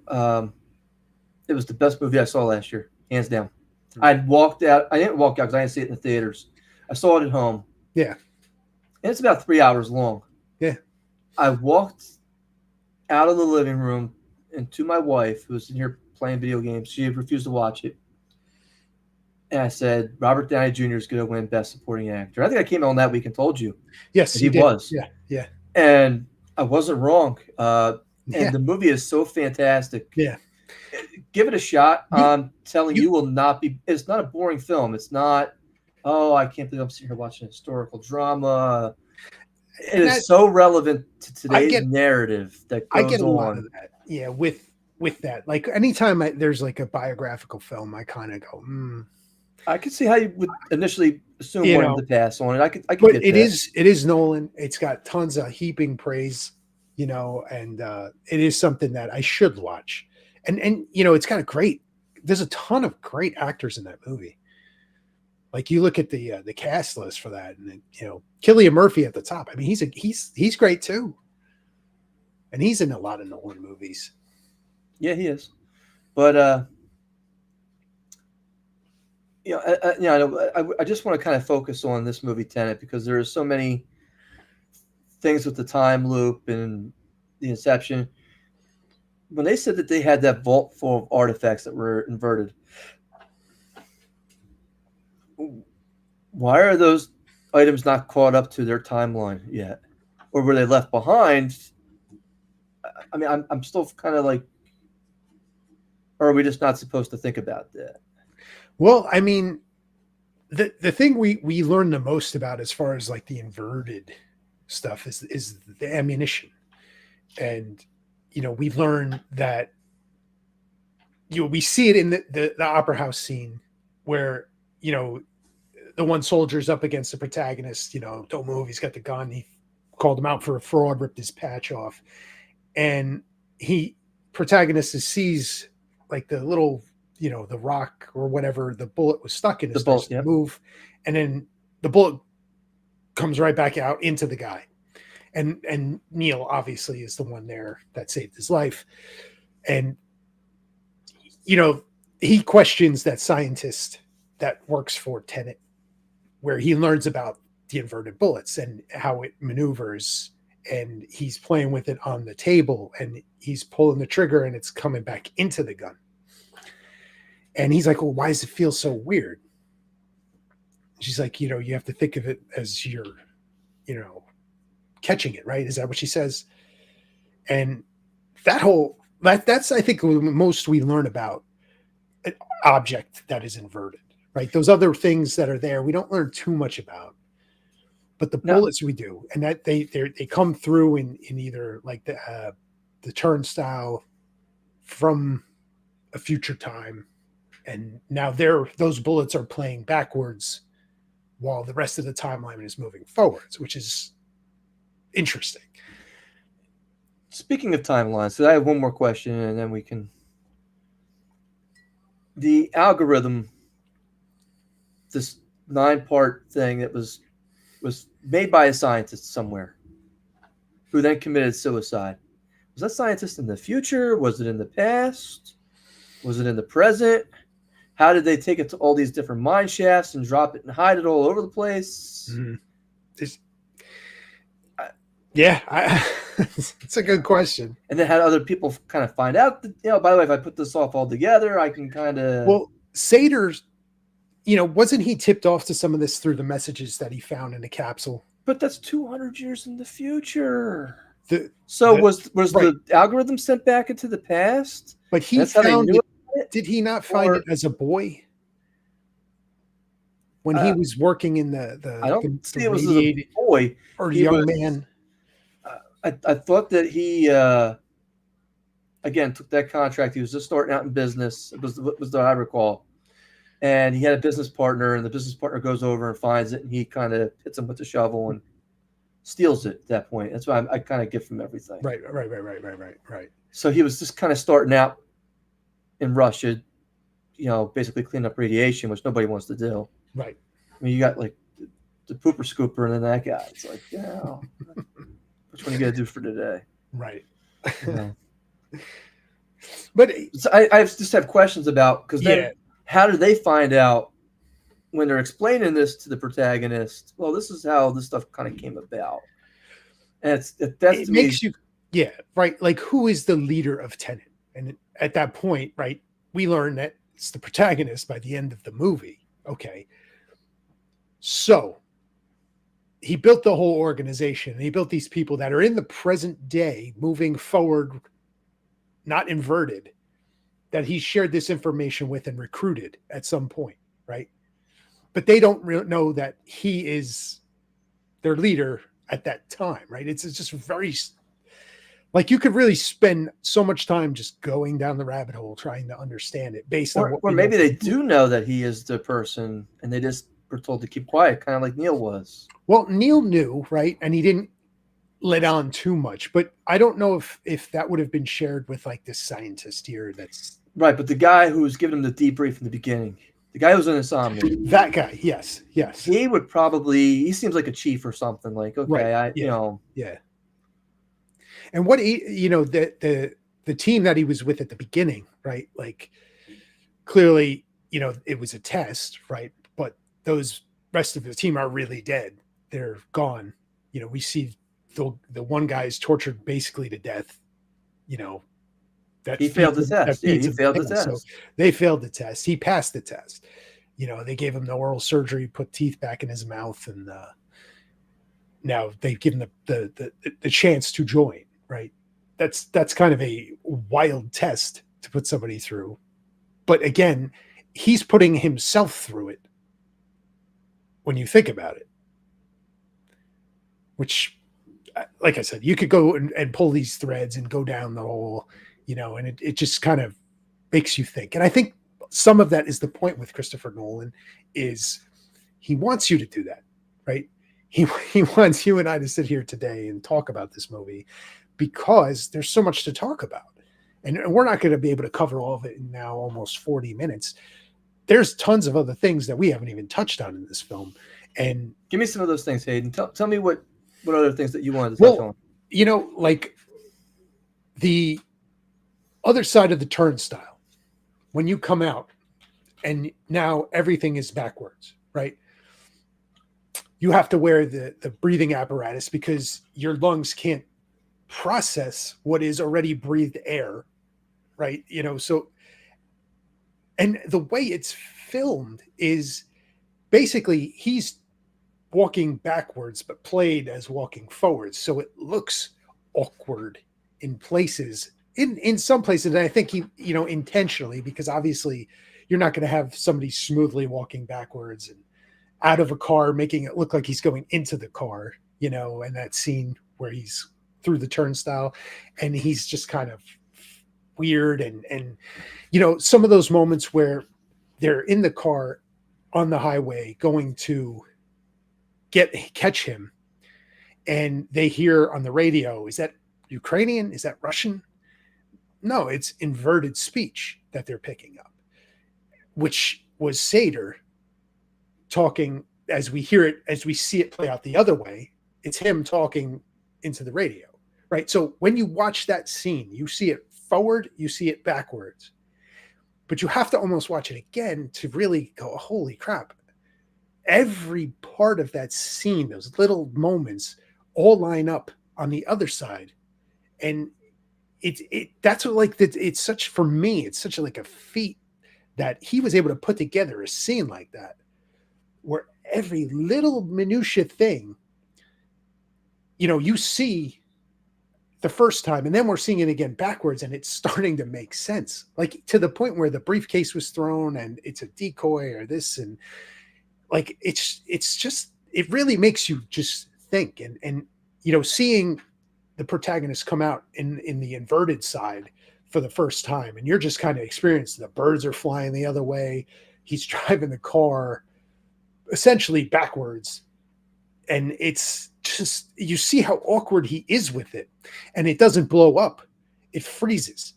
S2: It was the best movie I saw last year, hands down. I walked out. I didn't walk out because I didn't see it in the theaters. I saw it at home.
S1: Yeah.
S2: And it's about 3 hours long.
S1: Yeah.
S2: I walked out of the living room and to my wife, who was in here playing video games. She refused to watch it. And I said, Robert Downey Jr. is going to win Best Supporting Actor. I think I came on that week and told you.
S1: Yes,
S2: he was.
S1: Yeah, yeah.
S2: And I wasn't wrong. And the movie is so fantastic.
S1: Yeah.
S2: Give it a shot. I'm telling you, will not be. It's not a boring film. It's not. Oh, I can't believe I'm sitting here watching a historical drama. It is so relevant to today's narrative that goes on.
S1: I get a lot of that. Yeah, with that, like anytime there's like a biographical film, I kind of go,
S2: I could see how you would initially assume wanting to pass on it. I could.
S1: But it is Nolan. It's got tons of heaping praise, and it is something that I should watch. And it's kind of great. There's a ton of great actors in that movie. Like you look at the cast list for that, and Cillian Murphy at the top. I mean, he's great too, and he's in a lot of Nolan movies.
S2: Yeah, he is. But I just want to kind of focus on this movie Tenet because there are so many things with the time loop and the Inception. When they said that they had that vault full of artifacts that were inverted, why are those items not caught up to their timeline yet? Or were they left behind? I mean, I'm still kind of like, or are we just not supposed to think about that?
S1: Well, I mean, the thing we learn the most about as far as like the inverted stuff is the ammunition. And we learn that we see it in the opera house scene where the one soldier's up against the protagonist, don't move, he's got the gun, he called him out for a fraud, ripped his patch off, and protagonist sees like the little the rock or whatever the bullet was stuck in, move, and then the bullet comes right back out into the guy. And Neil obviously is the one there that saved his life. And, he questions that scientist that works for Tenet, where he learns about the inverted bullets and how it maneuvers. And he's playing with it on the table and he's pulling the trigger and it's coming back into the gun. And he's like, well, why does it feel so weird? She's like, you have to think of it as you're, catching it, right? Is that what she says? And that's I think the most we learn about an object that is inverted, right? Those other things that are there, we don't learn too much about, but the bullets we do, and that they come through in either like the turnstile from a future time, and now those bullets are playing backwards while the rest of the timeline is moving forwards, which is interesting.
S2: Speaking of timelines, so I have one more question, and then we can. The algorithm, this 9-part thing that was made by a scientist somewhere, who then committed suicide. Was that scientist in the future? Was it in the past? Was it in the present? How did they take it to all these different mine shafts and drop it and hide it all over the place?
S1: Mm-hmm. It's a good question.
S2: And then had other people kind of find out that, by the way, if I put this off all together, I can kind of...
S1: Well, Sater's, wasn't he tipped off to some of this through the messages that he found in the capsule?
S2: But that's 200 years in the future. Was
S1: right.
S2: the algorithm sent back into the past?
S1: But he found it. Did he not find it as a boy? When he was working in the
S2: I don't see it was as a boy
S1: or young man.
S2: I thought that he again took that contract. He was just starting out in business. It was what I recall. And he had a business partner, and the business partner goes over and finds it, and he kind of hits him with the shovel and steals it at that point. That's why I kind of get from everything.
S1: Right.
S2: So he was just kind of starting out in Russia, basically cleaning up radiation, which nobody wants to do.
S1: Right.
S2: I mean, you got like the pooper scooper and then that guy. It's like, which one you got to do for today?
S1: Right.
S2: But so I just have questions about, because then how do they find out when they're explaining this to the protagonist? Well, this is how this stuff kind of came about. And it
S1: makes you, right. Like, who is the leader of Tenet? And at that point, right, we learn that it's the protagonist by the end of the movie. Okay. So he built the whole organization, and he built these people that are in the present day moving forward, not inverted, that he shared this information with and recruited at some point, right? But they don't really know that he is their leader at that time, right? It's just very, like, you could really spend so much time just going down the rabbit hole trying to understand it based on what.
S2: Or maybe they do know that he is the person, and they just were told to keep quiet, kind of like Neil was.
S1: Well, Neil knew, right? And he didn't let on too much, but I don't know if that would have been shared with like this scientist here. That's
S2: right. But the guy who was giving him the debrief in the beginning, the guy who was in Insomnia,
S1: that guy, yes,
S2: he would he seems like a chief or something. Like, okay,
S1: right. And what the team that he was with at the beginning, right? Like, clearly, it was a test, right? But those rest of the team are really dead. They're gone. We see the one guy is tortured basically to death. That
S2: he failed the test. He failed the test.
S1: So they failed the test. He passed the test. They gave him the oral surgery, put teeth back in his mouth, and now they've given the chance to join. Right. That's kind of a wild test to put somebody through. But again, he's putting himself through it when you think about it. Which, like I said, you could go and pull these threads and go down the whole, and it just kind of makes you think. And I think some of that is the point with Christopher Nolan, is he wants you to do that, right? He wants you and I to sit here today and talk about this movie, because there's so much to talk about. And we're not going to be able to cover all of it in now almost 40 minutes. There's tons of other things that we haven't even touched on in this film. And
S2: give me some of those things, Hayden. Tell me what other things that you wanted to touch on.
S1: Like the other side of the turnstile, when you come out and now everything is backwards, right? You have to wear the breathing apparatus because your lungs can't process what is already breathed air, right? So, and the way it's filmed is basically he's walking backwards but played as walking forwards, so it looks awkward in places, in some places. And I think he intentionally, because obviously you're not going to have somebody smoothly walking backwards and out of a car making it look like he's going into the car, and that scene where he's through the turnstile and he's just kind of weird, and some of those moments where they're in the car on the highway going to catch him, and they hear on the radio, is that Ukrainian? Is that Russian? No, it's inverted speech that they're picking up, which was Sator talking as we hear it, as we see it play out the other way. It's him talking into the radio, right? So when you watch that scene, you see it forward, you see it backwards, but you have to almost watch it again to really go, holy crap. Every part of that scene, those little moments, all line up on the other side. And that's what, like, it's such, for me, it's such like a feat that he was able to put together a scene like that, where every little minutia thing, you see the first time, and then we're seeing it again backwards, and it's starting to make sense, like to the point where the briefcase was thrown and it's a decoy or this, and like it's just, it really makes you just think, and seeing the protagonist come out in the inverted side for the first time, and you're just kind of experiencing the birds are flying the other way, he's driving the car essentially backwards, and it's just, you see how awkward he is with it, and it doesn't blow up, it freezes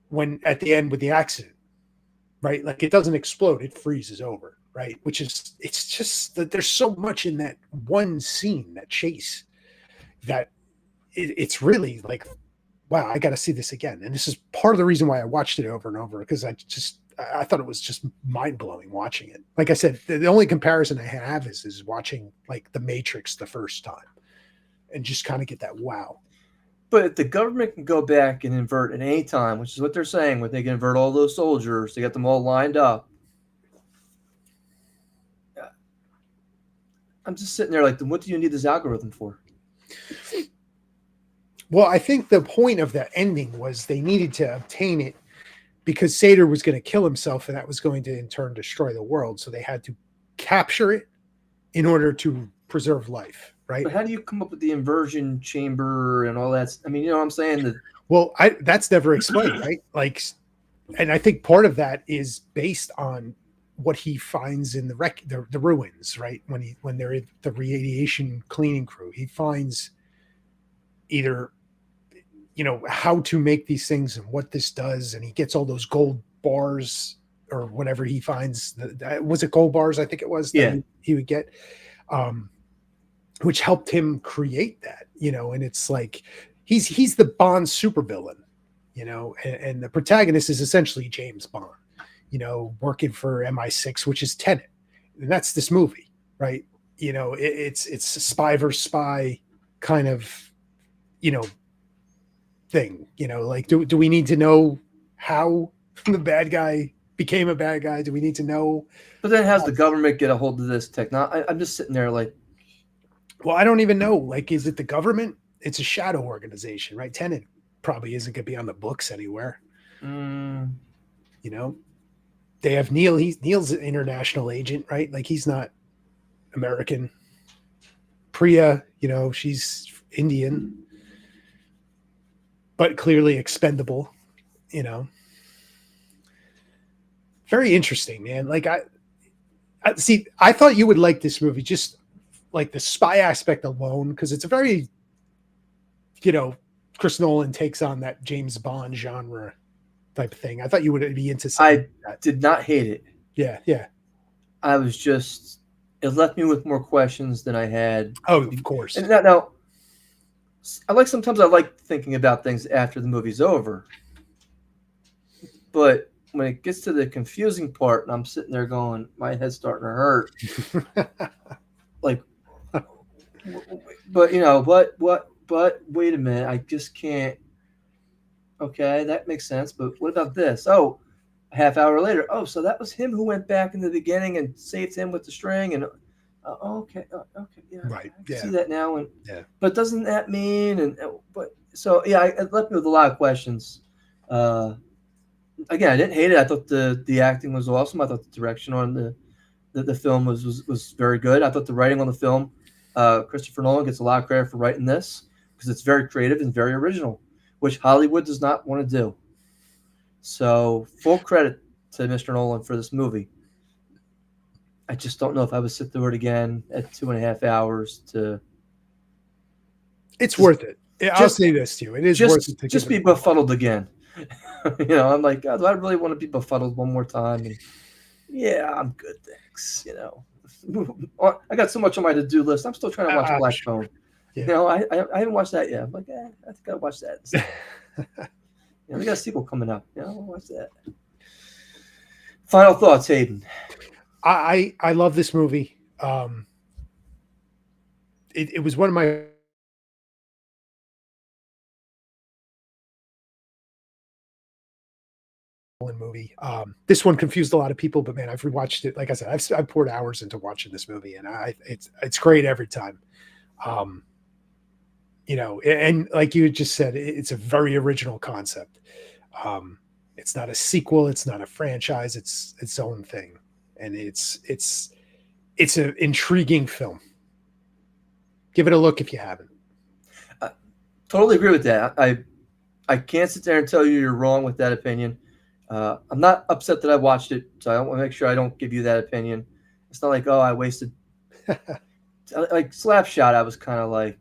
S1: when at the end with the accident, right? Like it doesn't explode, it freezes over, right? Which is, it's just that there's so much in that one scene, that chase, that it's really like, wow, I got to see this again. And this is part of the reason why I watched it over and over, because I thought it was just mind blowing watching it. Like I said, the only comparison I have is watching like The Matrix the first time, and just kind of get that wow.
S2: But if the government can go back and invert at any time, which is what they're saying, when they can invert all those soldiers, they got them all lined up. I'm just sitting there like, then what do you need this algorithm for?
S1: Well, I think the point of the ending was they needed to obtain it because Sator was going to kill himself, and that was going to in turn destroy the world. So they had to capture it in order to preserve life, right?
S2: But how do you come up with the inversion chamber and all that? I mean, you know what I'm saying?
S1: Well, that's never explained, right? Like, and I think part of that is based on what he finds in the ruins, right? When they're in the radiation cleaning crew, he finds either, how to make these things and what this does, and he gets all those gold bars or whatever he finds. Was it gold bars? I think it was.
S2: Yeah.
S1: He would get, which helped him create that, and it's like he's the Bond supervillain, and the protagonist is essentially James Bond, working for MI6, which is Tenet, and that's this movie, right? It's a spy versus spy kind of, thing, like, do we need to know how the bad guy became a bad guy? Do we need to know?
S2: But then how's the government get a hold of this technology? I'm just sitting there like,
S1: well, I don't even know. Like, is it the government? It's a shadow organization, right? Tenet probably isn't going to be on the books anywhere. They have Neil. Neil's an international agent, right? Like, he's not American. Priya, she's Indian, but clearly expendable, Very interesting, man. Like, I see, I thought you would like this movie just like the spy aspect alone, because it's a very, Chris Nolan takes on that James Bond genre type of thing. I thought you would be into something like that.
S2: Did not hate it.
S1: Yeah.
S2: I was just, it left me with more questions than I had.
S1: Oh, of course.
S2: And now, sometimes I like thinking about things after the movie's over. But when it gets to the confusing part, and I'm sitting there going, my head's starting to hurt. Like, but wait a minute, I just can't. Okay, that makes sense. But what about this? Oh, a half hour later. Oh, so that was him who went back in the beginning and saved him with the string. And okay, yeah,
S1: right.
S2: I see that now. And
S1: yeah,
S2: but doesn't that mean? And but so yeah, it left me with a lot of questions. Again, I didn't hate it. I thought the acting was awesome. I thought the direction on the film was very good. I thought the writing on the film, Christopher Nolan gets a lot of credit for writing this because it's very creative and very original, which Hollywood does not want to do. So full credit to Mr. Nolan for this movie. I just don't know if I would sit through it again at 2.5 hours to
S1: It's
S2: just
S1: worth it. I'll
S2: just
S1: say this to you. It is worth it to give
S2: just
S1: it
S2: be
S1: a watch.
S2: befuddled again. I'm like, God, do I really want to be befuddled one more time? And yeah, I'm good, thanks. I got so much on my to-do list. I'm still trying to watch Black
S1: Sure.
S2: Phone.
S1: Yeah.
S2: I haven't watched that yet. I'm like, I think I'll watch that instead. We got a sequel coming up. I'll watch that. Final thoughts, Hayden.
S1: I love this movie. It was one of my movie. This one confused a lot of people, but man, I've rewatched it. Like I said, I've poured hours into watching this movie, and it's great every time. And like you just said, it's a very original concept. It's not a sequel, it's not a franchise, it's its own thing, and it's an intriguing film. Give it a look if you haven't.
S2: Totally agree with that. I can't sit there and tell you you're wrong with that opinion. I'm not upset that I watched it, so I want to make sure I don't give you that opinion. It's not like, oh, I wasted. Like Slapshot, I was kind of like,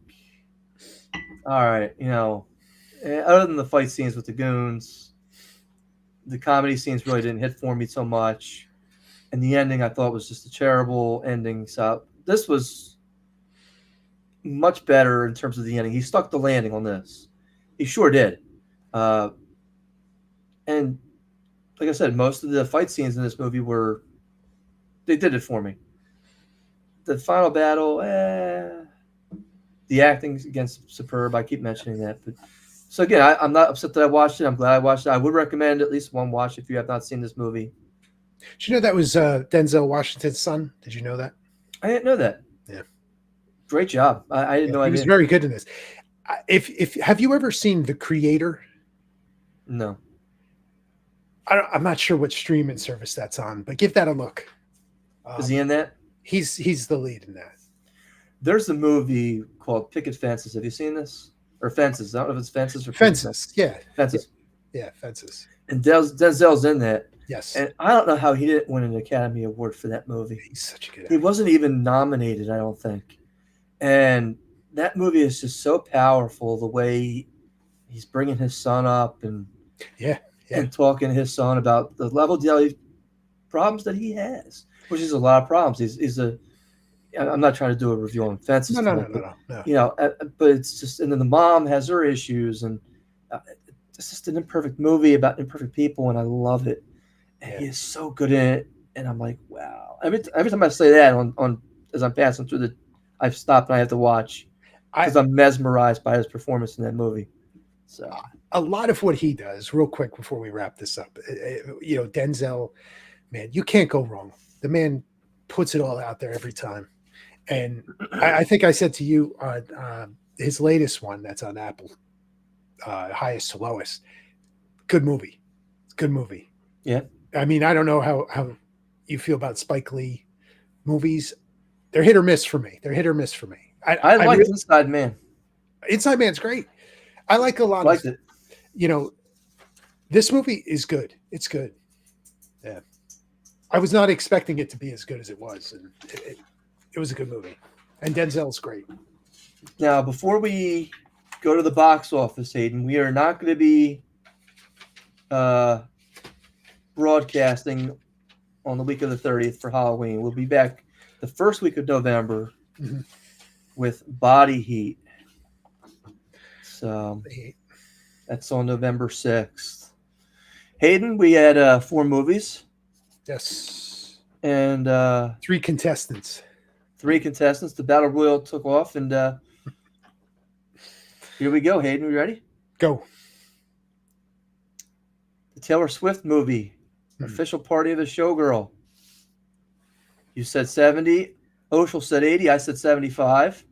S2: all right, other than the fight scenes with the goons, the comedy scenes really didn't hit for me so much. And the ending I thought was just a terrible ending. So this was much better in terms of the ending. He stuck the landing on this. He sure did. And like I said, most of the fight scenes in this movie they did it for me. The final battle, the acting against superb. I keep mentioning that. But so again, I'm not upset that I watched it. I'm glad I watched it. I would recommend at least one watch if you have not seen this movie.
S1: Did you know that was Denzel Washington's son? Did you know that?
S2: I didn't know that.
S1: Yeah.
S2: Great job. I didn't know.
S1: He was very good in this. If have you ever seen The Creator?
S2: No.
S1: I'm not sure what streaming service that's on, but give that a look.
S2: Is he in that?
S1: He's the lead in that.
S2: There's a movie called Picket Fences. Have you seen this? Or Fences? I don't know if it's Fences or
S1: Fences. Yeah.
S2: Fences.
S1: Yeah, Fences.
S2: And Denzel's in that.
S1: Yes.
S2: And I don't know how he didn't win an Academy Award for that movie.
S1: He's such a good actor.
S2: He wasn't even nominated, I don't think. And that movie is just so powerful, the way he's bringing his son up and and talking to his son about the level of daily problems that he has, which is a lot of problems. I'm not trying to do a review on Fences.
S1: No.
S2: But it's just, and then the mom has her issues, and it's just an imperfect movie about imperfect people, and I love it. And he is so good in it, and I'm like, wow. Every time I say that on as I'm passing through I've stopped and I have to watch because I'm mesmerized by his performance in that movie. So
S1: a lot of what he does, real quick before we wrap this up, Denzel, man, you can't go wrong. The man puts it all out there every time. And I think I said to you on his latest one that's on Apple, Highest to Lowest, good movie. Good movie.
S2: Yeah.
S1: I mean, I don't know how you feel about Spike Lee movies. They're hit or miss for me. I
S2: like Inside Man.
S1: Inside Man's great. I like a lot
S2: of it.
S1: This movie is good. It's good. Yeah. I was not expecting it to be as good as it was. And it was a good movie. And Denzel's great.
S2: Now, before we go to the box office, Hayden, we are not going to be broadcasting on the week of the 30th for Halloween. We'll be back the first week of November with Body Heat. So that's on November 6th. Hayden, we had 4 movies.
S1: Yes.
S2: And
S1: 3 contestants.
S2: 3 contestants. The Battle Royal took off, and here we go. Hayden, we ready?
S1: Go.
S2: The Taylor Swift movie, Official Party of the Showgirl. You said 70. Oshel said 80. I said 75.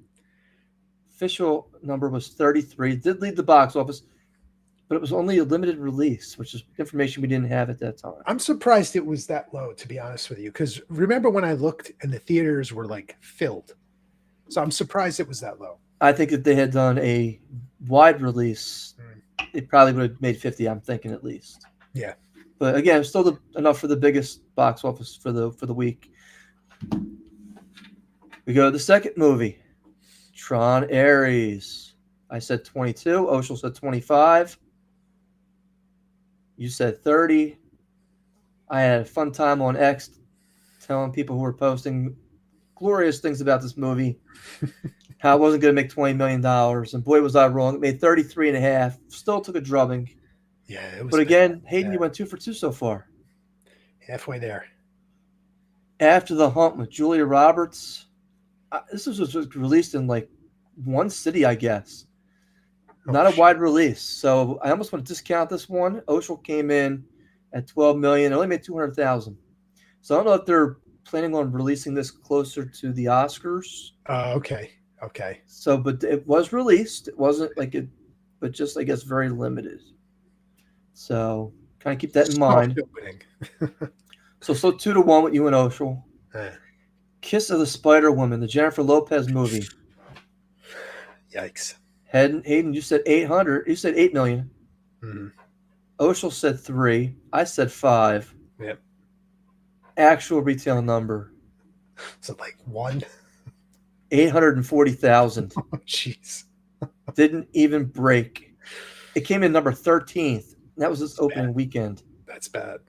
S2: Official number was 33. Did lead the box office, but it was only a limited release, which is information we didn't have at that time.
S1: I'm surprised it was that low, to be honest with you, because remember when I looked and the theaters were like filled. So I'm surprised it was that low.
S2: I think if they had done a wide release, it probably would have made 50. I'm thinking at least.
S1: Yeah.
S2: But again, still enough for the biggest box office for the week. We go to the second movie, Tron Ares. I said 22. Oshel said 25. You said 30. I had a fun time on X telling people who were posting glorious things about this movie, how it wasn't going to make $20 million. And boy, was I wrong. It made 33 and a half. Still took a drubbing.
S1: Yeah, it was.
S2: But again,
S1: bad.
S2: Hayden, you went 2 for 2 so far.
S1: Halfway there.
S2: After the Hunt with Julia Roberts. This was released in like one city, I guess. Not a wide release. So I almost want to discount this one. Oshel came in at 12 million. It only made 200,000. So I don't know if they're planning on releasing this closer to the Oscars.
S1: Okay.
S2: So, but it was released. It wasn't like it, but just, I guess, very limited. So kind of keep that in mind. So 2-1 with you and Oshel. Kiss of the Spider Woman, the Jennifer Lopez movie.
S1: Yikes.
S2: Hayden, you said 800. You said 8 million.
S1: Mm-hmm.
S2: Oshel said 3. I said 5.
S1: Yep.
S2: Actual retail number.
S1: Is it like 1?
S2: 840,000.
S1: Oh, jeez.
S2: Didn't even break. It came in number 13th. That was its opening weekend.
S1: That's bad.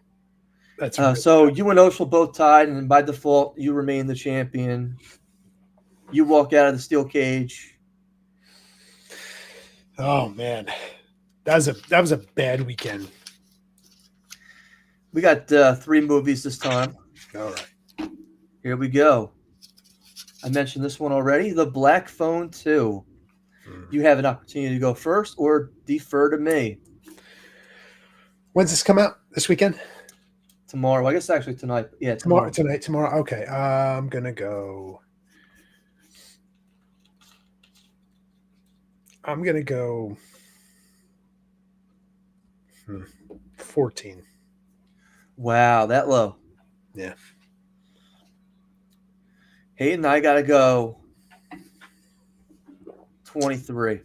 S1: That's
S2: so bad. You and Oshel both tied, and by default, you remain the champion. You walk out of the steel cage.
S1: Oh man, that was a bad weekend.
S2: We got 3 movies this time.
S1: All right,
S2: here we go. I mentioned this one already. The Black Phone 2. You have an opportunity to go first or defer to me.
S1: When's this come out? This weekend?
S2: Tomorrow. I guess actually tonight. Yeah,
S1: tomorrow. Tomorrow. Okay. I'm gonna go. 14.
S2: Wow, that low.
S1: Yeah.
S2: Hayden, I gotta go 23.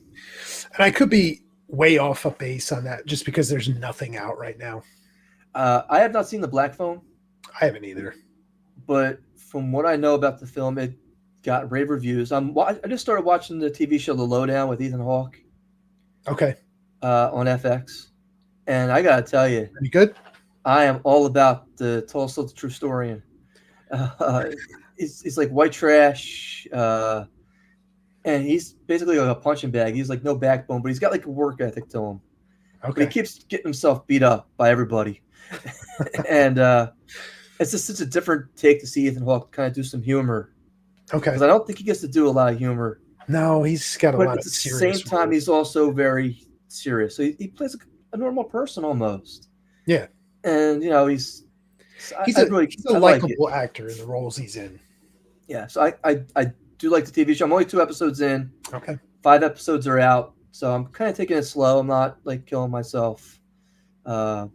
S1: And I could be way off a base on that just because there's nothing out right now.
S2: I have not seen The Black Phone.
S1: I haven't either.
S2: But from what I know about the film, it got rave reviews. I just started watching the TV show The Lowdown with Ethan Hawke.
S1: Okay.
S2: On FX. And I got to tell you.
S1: Pretty good?
S2: I am all about the Tulsa the True Historian. He's like white trash. And he's basically like a punching bag. He's like no backbone, but he's got like a work ethic to him.
S1: Okay.
S2: But he keeps getting himself beat up by everybody. And it's just such a different take to see Ethan Hawke kind of do some humor.
S1: Okay.
S2: Because I don't think he gets to do a lot of humor.
S1: No, he's got a lot of serious.
S2: But at the same time, he's also very serious. So he plays a normal person almost.
S1: Yeah.
S2: And, he's
S1: a likable actor in the roles he's in.
S2: Yeah. So I do like the TV show. I'm only 2 episodes in.
S1: Okay.
S2: 5 episodes are out. So I'm kind of taking it slow. I'm not like killing myself. But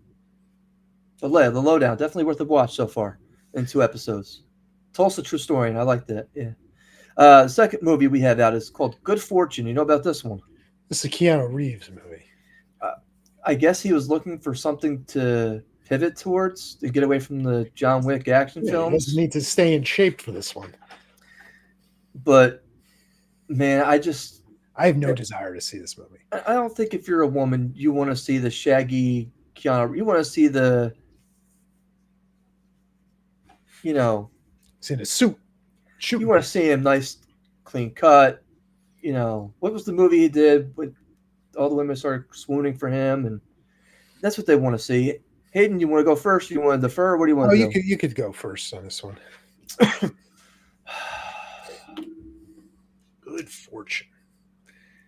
S2: The Lowdown, definitely worth a watch so far in 2 episodes. Tulsa True Story, and I like that. Yeah. The second movie we have out is called Good Fortune. You know about this one?
S1: This is a Keanu Reeves movie.
S2: I guess he was looking for something to pivot towards to get away from the John Wick action films.
S1: He doesn't need to stay in shape for this one.
S2: But, man, I
S1: have no desire to see this movie.
S2: I don't think if you're a woman, you want to see the shaggy Keanu. You want to see the,
S1: he's in a suit. Shoot.
S2: You want to see him nice, clean cut. What was the movie he did with all the women started swooning for him, and that's what they want to see. Hayden, you want to go first? You want to defer? What do you want to do?
S1: You could go first on this one. Good Fortune.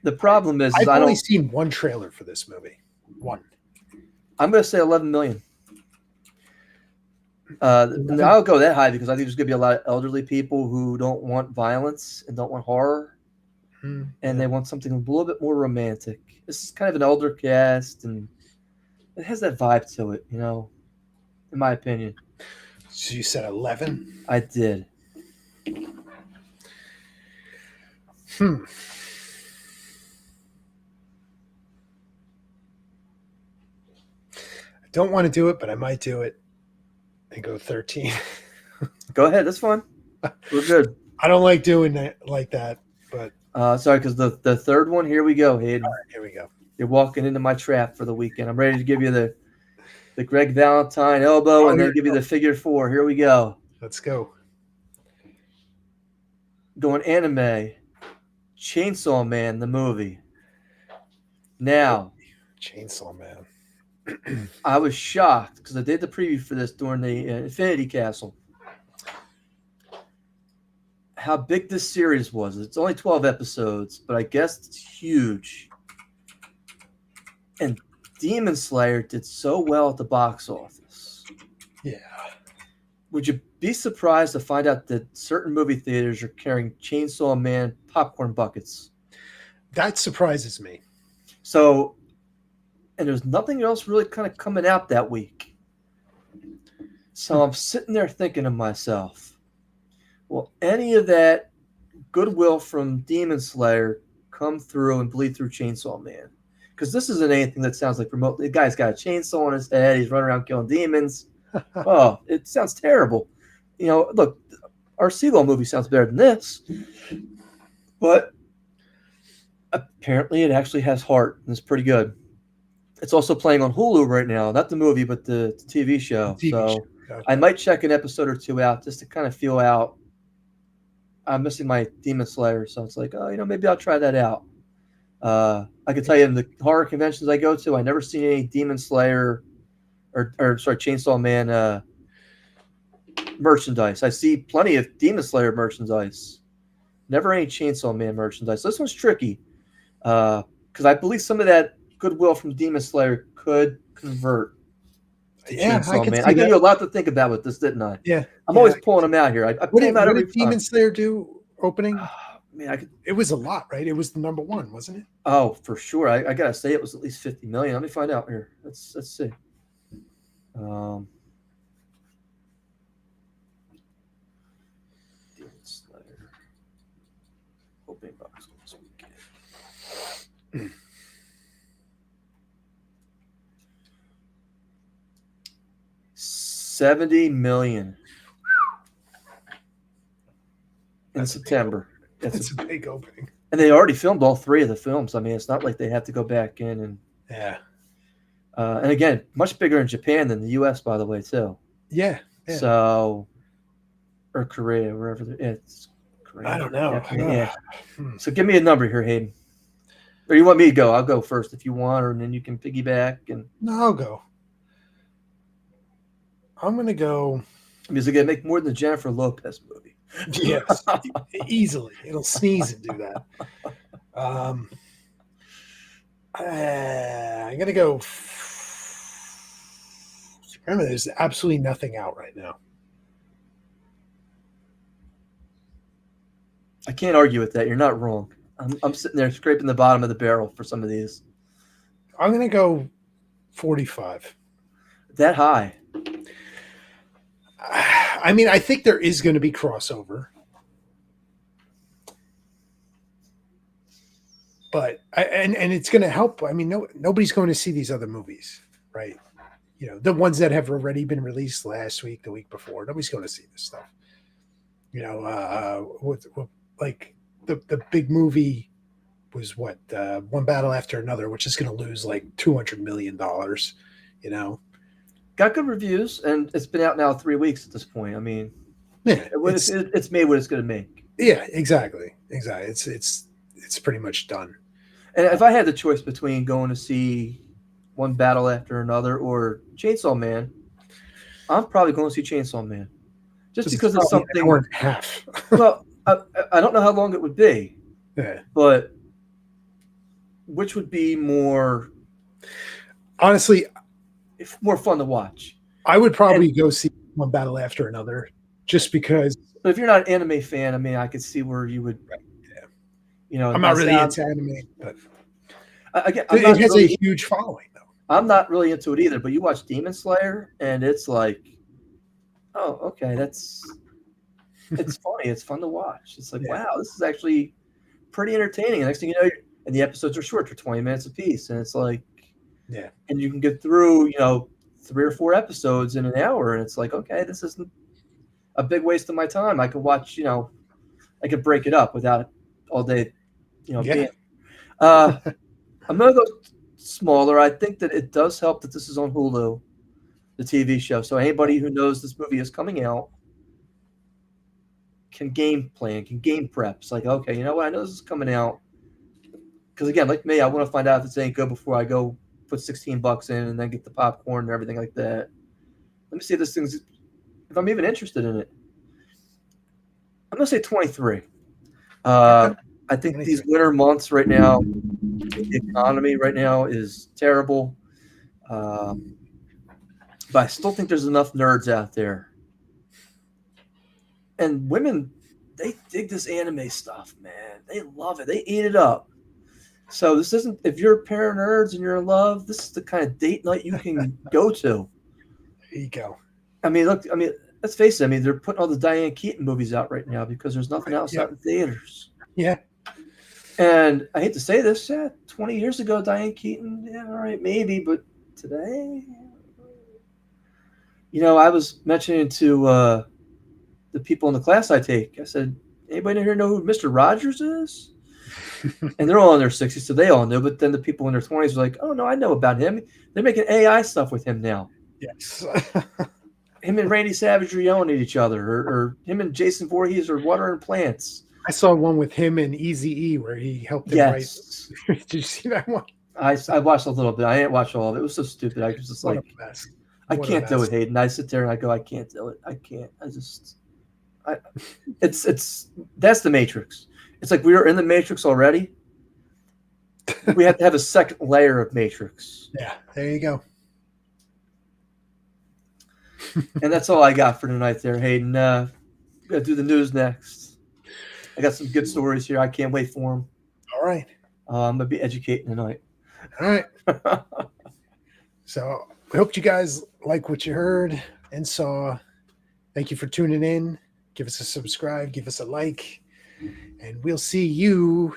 S2: The problem is
S1: I've only seen one trailer for this movie. One.
S2: I'm going to say 11 million. I'll go that high because I think there's going to be a lot of elderly people who don't want violence and don't want horror. And they want something a little bit more romantic. This is kind of an older cast, and it has that vibe to it, in my opinion.
S1: So you said 11?
S2: I did.
S1: I don't want to do it, but I might do it and go 13.
S2: Go ahead. That's fine. We're good.
S1: I don't like doing that like that, but
S2: Sorry, because the third one. Here we go, Hayden.
S1: here we go.
S2: You're walking into my trap for the weekend. I'm ready to give you the Greg Valentine elbow,
S1: Oh,
S2: and
S1: here
S2: then give
S1: we
S2: you the figure four. Here we go.
S1: Let's go.
S2: Going anime. Chainsaw Man, the movie. Now,
S1: Chainsaw Man.
S2: I was shocked because I did the preview for this during the Infinity Castle. How big this series was. It's only 12 episodes, but I guess it's huge. And Demon Slayer did so well at the box office.
S1: Yeah.
S2: Would you be surprised to find out that certain movie theaters are carrying Chainsaw Man popcorn buckets?
S1: That surprises me.
S2: So, and there's nothing else really kind of coming out that week. So I'm sitting there thinking to myself, will any of that goodwill from Demon Slayer come through and bleed through Chainsaw Man? Because this isn't anything that sounds like remote. The guy's got a chainsaw on his head. He's running around killing demons. Oh, it sounds terrible. You know, look, our Seagull movie sounds better than this. But apparently it actually has heart and it's pretty good. It's also playing on Hulu right now. Not the movie, but the TV show.
S1: TV
S2: so
S1: show. Okay.
S2: I might check an episode or two out just to kind of feel out. I'm missing my Demon Slayer, so it's like, oh, maybe I'll try that out. I can tell you in the horror conventions I go to, I never seen any Demon Slayer or Chainsaw Man merchandise. I see plenty of Demon Slayer merchandise. Never any Chainsaw Man merchandise. So this one's tricky because I believe some of that goodwill from Demon Slayer could convert to Chainsaw Man. I gave you a lot to think about with this, didn't I?
S1: Yeah.
S2: I'm always pulling them out here. I pull them out
S1: what
S2: every
S1: did Demon Slayer do opening?
S2: Man,
S1: it was a lot, right? It was the number one, wasn't it?
S2: Oh, for sure. I gotta say it was at least 50 million. Let me find out here. Let's see. Demon Slayer opening box this weekend. 70 million in September.
S1: That's a big opening.
S2: And they already filmed all three of the films. I mean, it's not like they have to go back in and
S1: yeah.
S2: And again, much bigger in Japan than the U.S. by the way, too.
S1: Yeah.
S2: So, or Korea, wherever it's Korea.
S1: I don't know.
S2: Yeah. So give me a number here, Hayden. Or you want me to go? I'll go first if you want, and then you can piggyback. And
S1: no, I'll go. I'm gonna go.
S2: Because it's gonna make more than the Jennifer Lopez movie.
S1: Yes, easily. It'll sneeze and do that. I'm gonna go. Remember, there's absolutely nothing out right now.
S2: I can't argue with that. You're not wrong. I'm sitting there scraping the bottom of the barrel for some of these.
S1: I'm gonna go 45.
S2: That high?
S1: I mean, I think there is going to be crossover, but and it's going to help. I mean, nobody's going to see these other movies, right? The ones that have already been released last week, the week before. Nobody's going to see this stuff. Like the big movie was what One Battle After Another, which is going to lose like $200 million.
S2: Got good reviews, and it's been out now 3 weeks at this point. I mean,
S1: yeah,
S2: it's made what it's going to make.
S1: Yeah, exactly. It's pretty much done.
S2: And if I had the choice between going to see One Battle After Another or Chainsaw Man, I'm probably going to see Chainsaw Man, just because it's something.
S1: An hour and a half.
S2: Well, I don't know how long it would be.
S1: Yeah.
S2: But which would be more?
S1: Honestly,
S2: more fun to watch.
S1: I would probably go see One Battle After Another, just because.
S2: But if you're not an anime fan, I mean, I could see where you would. Right, yeah.
S1: I'm not really into anime, but
S2: it
S1: has a huge following, though.
S2: I'm not really into it either. But you watch Demon Slayer, and it's like, oh, okay, it's funny. It's fun to watch. It's like, wow, this is actually pretty entertaining. And next thing you know, and the episodes are short, they're 20 minutes apiece, and it's like.
S1: Yeah.
S2: And you can get through, 3 or 4 episodes in an hour, and it's like, okay, this isn't. a big waste of my time. I could watch, I could break it up without all day,
S1: Yeah.
S2: being. I'm gonna go smaller. I think that it does help that this is on Hulu, the TV show. So anybody who knows this movie is coming out can game plan, can game prep. It's like, okay, you know what? I know this is coming out. Because again, like me, I want to find out if it's any good before I go put $16 in and then get the popcorn and everything like that. Let me see if this thing's, if I'm even interested in it. I'm gonna say 23. I think these winter months right now, the economy right now is terrible. But I still think there's enough nerds out there. And women, they dig this anime stuff, man. They love it. They eat it up. So this isn't, if you're a pair of nerds and you're in love, this is the kind of date night you can go to.
S1: There you go.
S2: I mean, look, let's face it. They're putting all the Diane Keaton movies out right now because there's nothing else out in theaters.
S1: Yeah.
S2: And I hate to say this, 20 years ago, Diane Keaton, all right, maybe, but today, I was mentioning to the people in the class I take, I said, anybody here know who Mr. Rogers is? And they're all in their 60s, so they all know. But then the people in their 20s were like, oh, no, I know about him. They're making AI stuff with him now.
S1: Yes.
S2: Him and Randy Savage are yelling at each other, or him and Jason Voorhees are watering plants.
S1: I saw one with him and Eazy-E where he helped him write. Did you see that one?
S2: I watched a little bit. I didn't watch all of it. It was so stupid. I was just like, I can't do it, Hayden. I sit there and I go, I can't do it. I can't. That's the Matrix. It's like we were in the Matrix already. We have to have a second layer of Matrix.
S1: Yeah, there you go.
S2: And that's all I got for tonight there, Hayden. We're going to do the news next. I got some good stories here. I can't wait for them.
S1: All right.
S2: I'm going to be educating tonight.
S1: All right. So I hope you guys like what you heard and saw. Thank you for tuning in. Give us a subscribe. Give us a like. And we'll see you.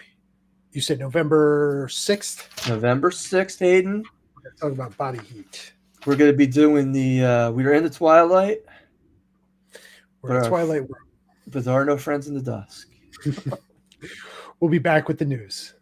S1: You said November 6th?
S2: November 6th, Hayden.
S1: We're going to talk about body heat.
S2: We're going to be doing we are in the Twilight.
S1: We're in the Twilight world.
S2: But there are no friends in the dusk.
S1: We'll be back with the news.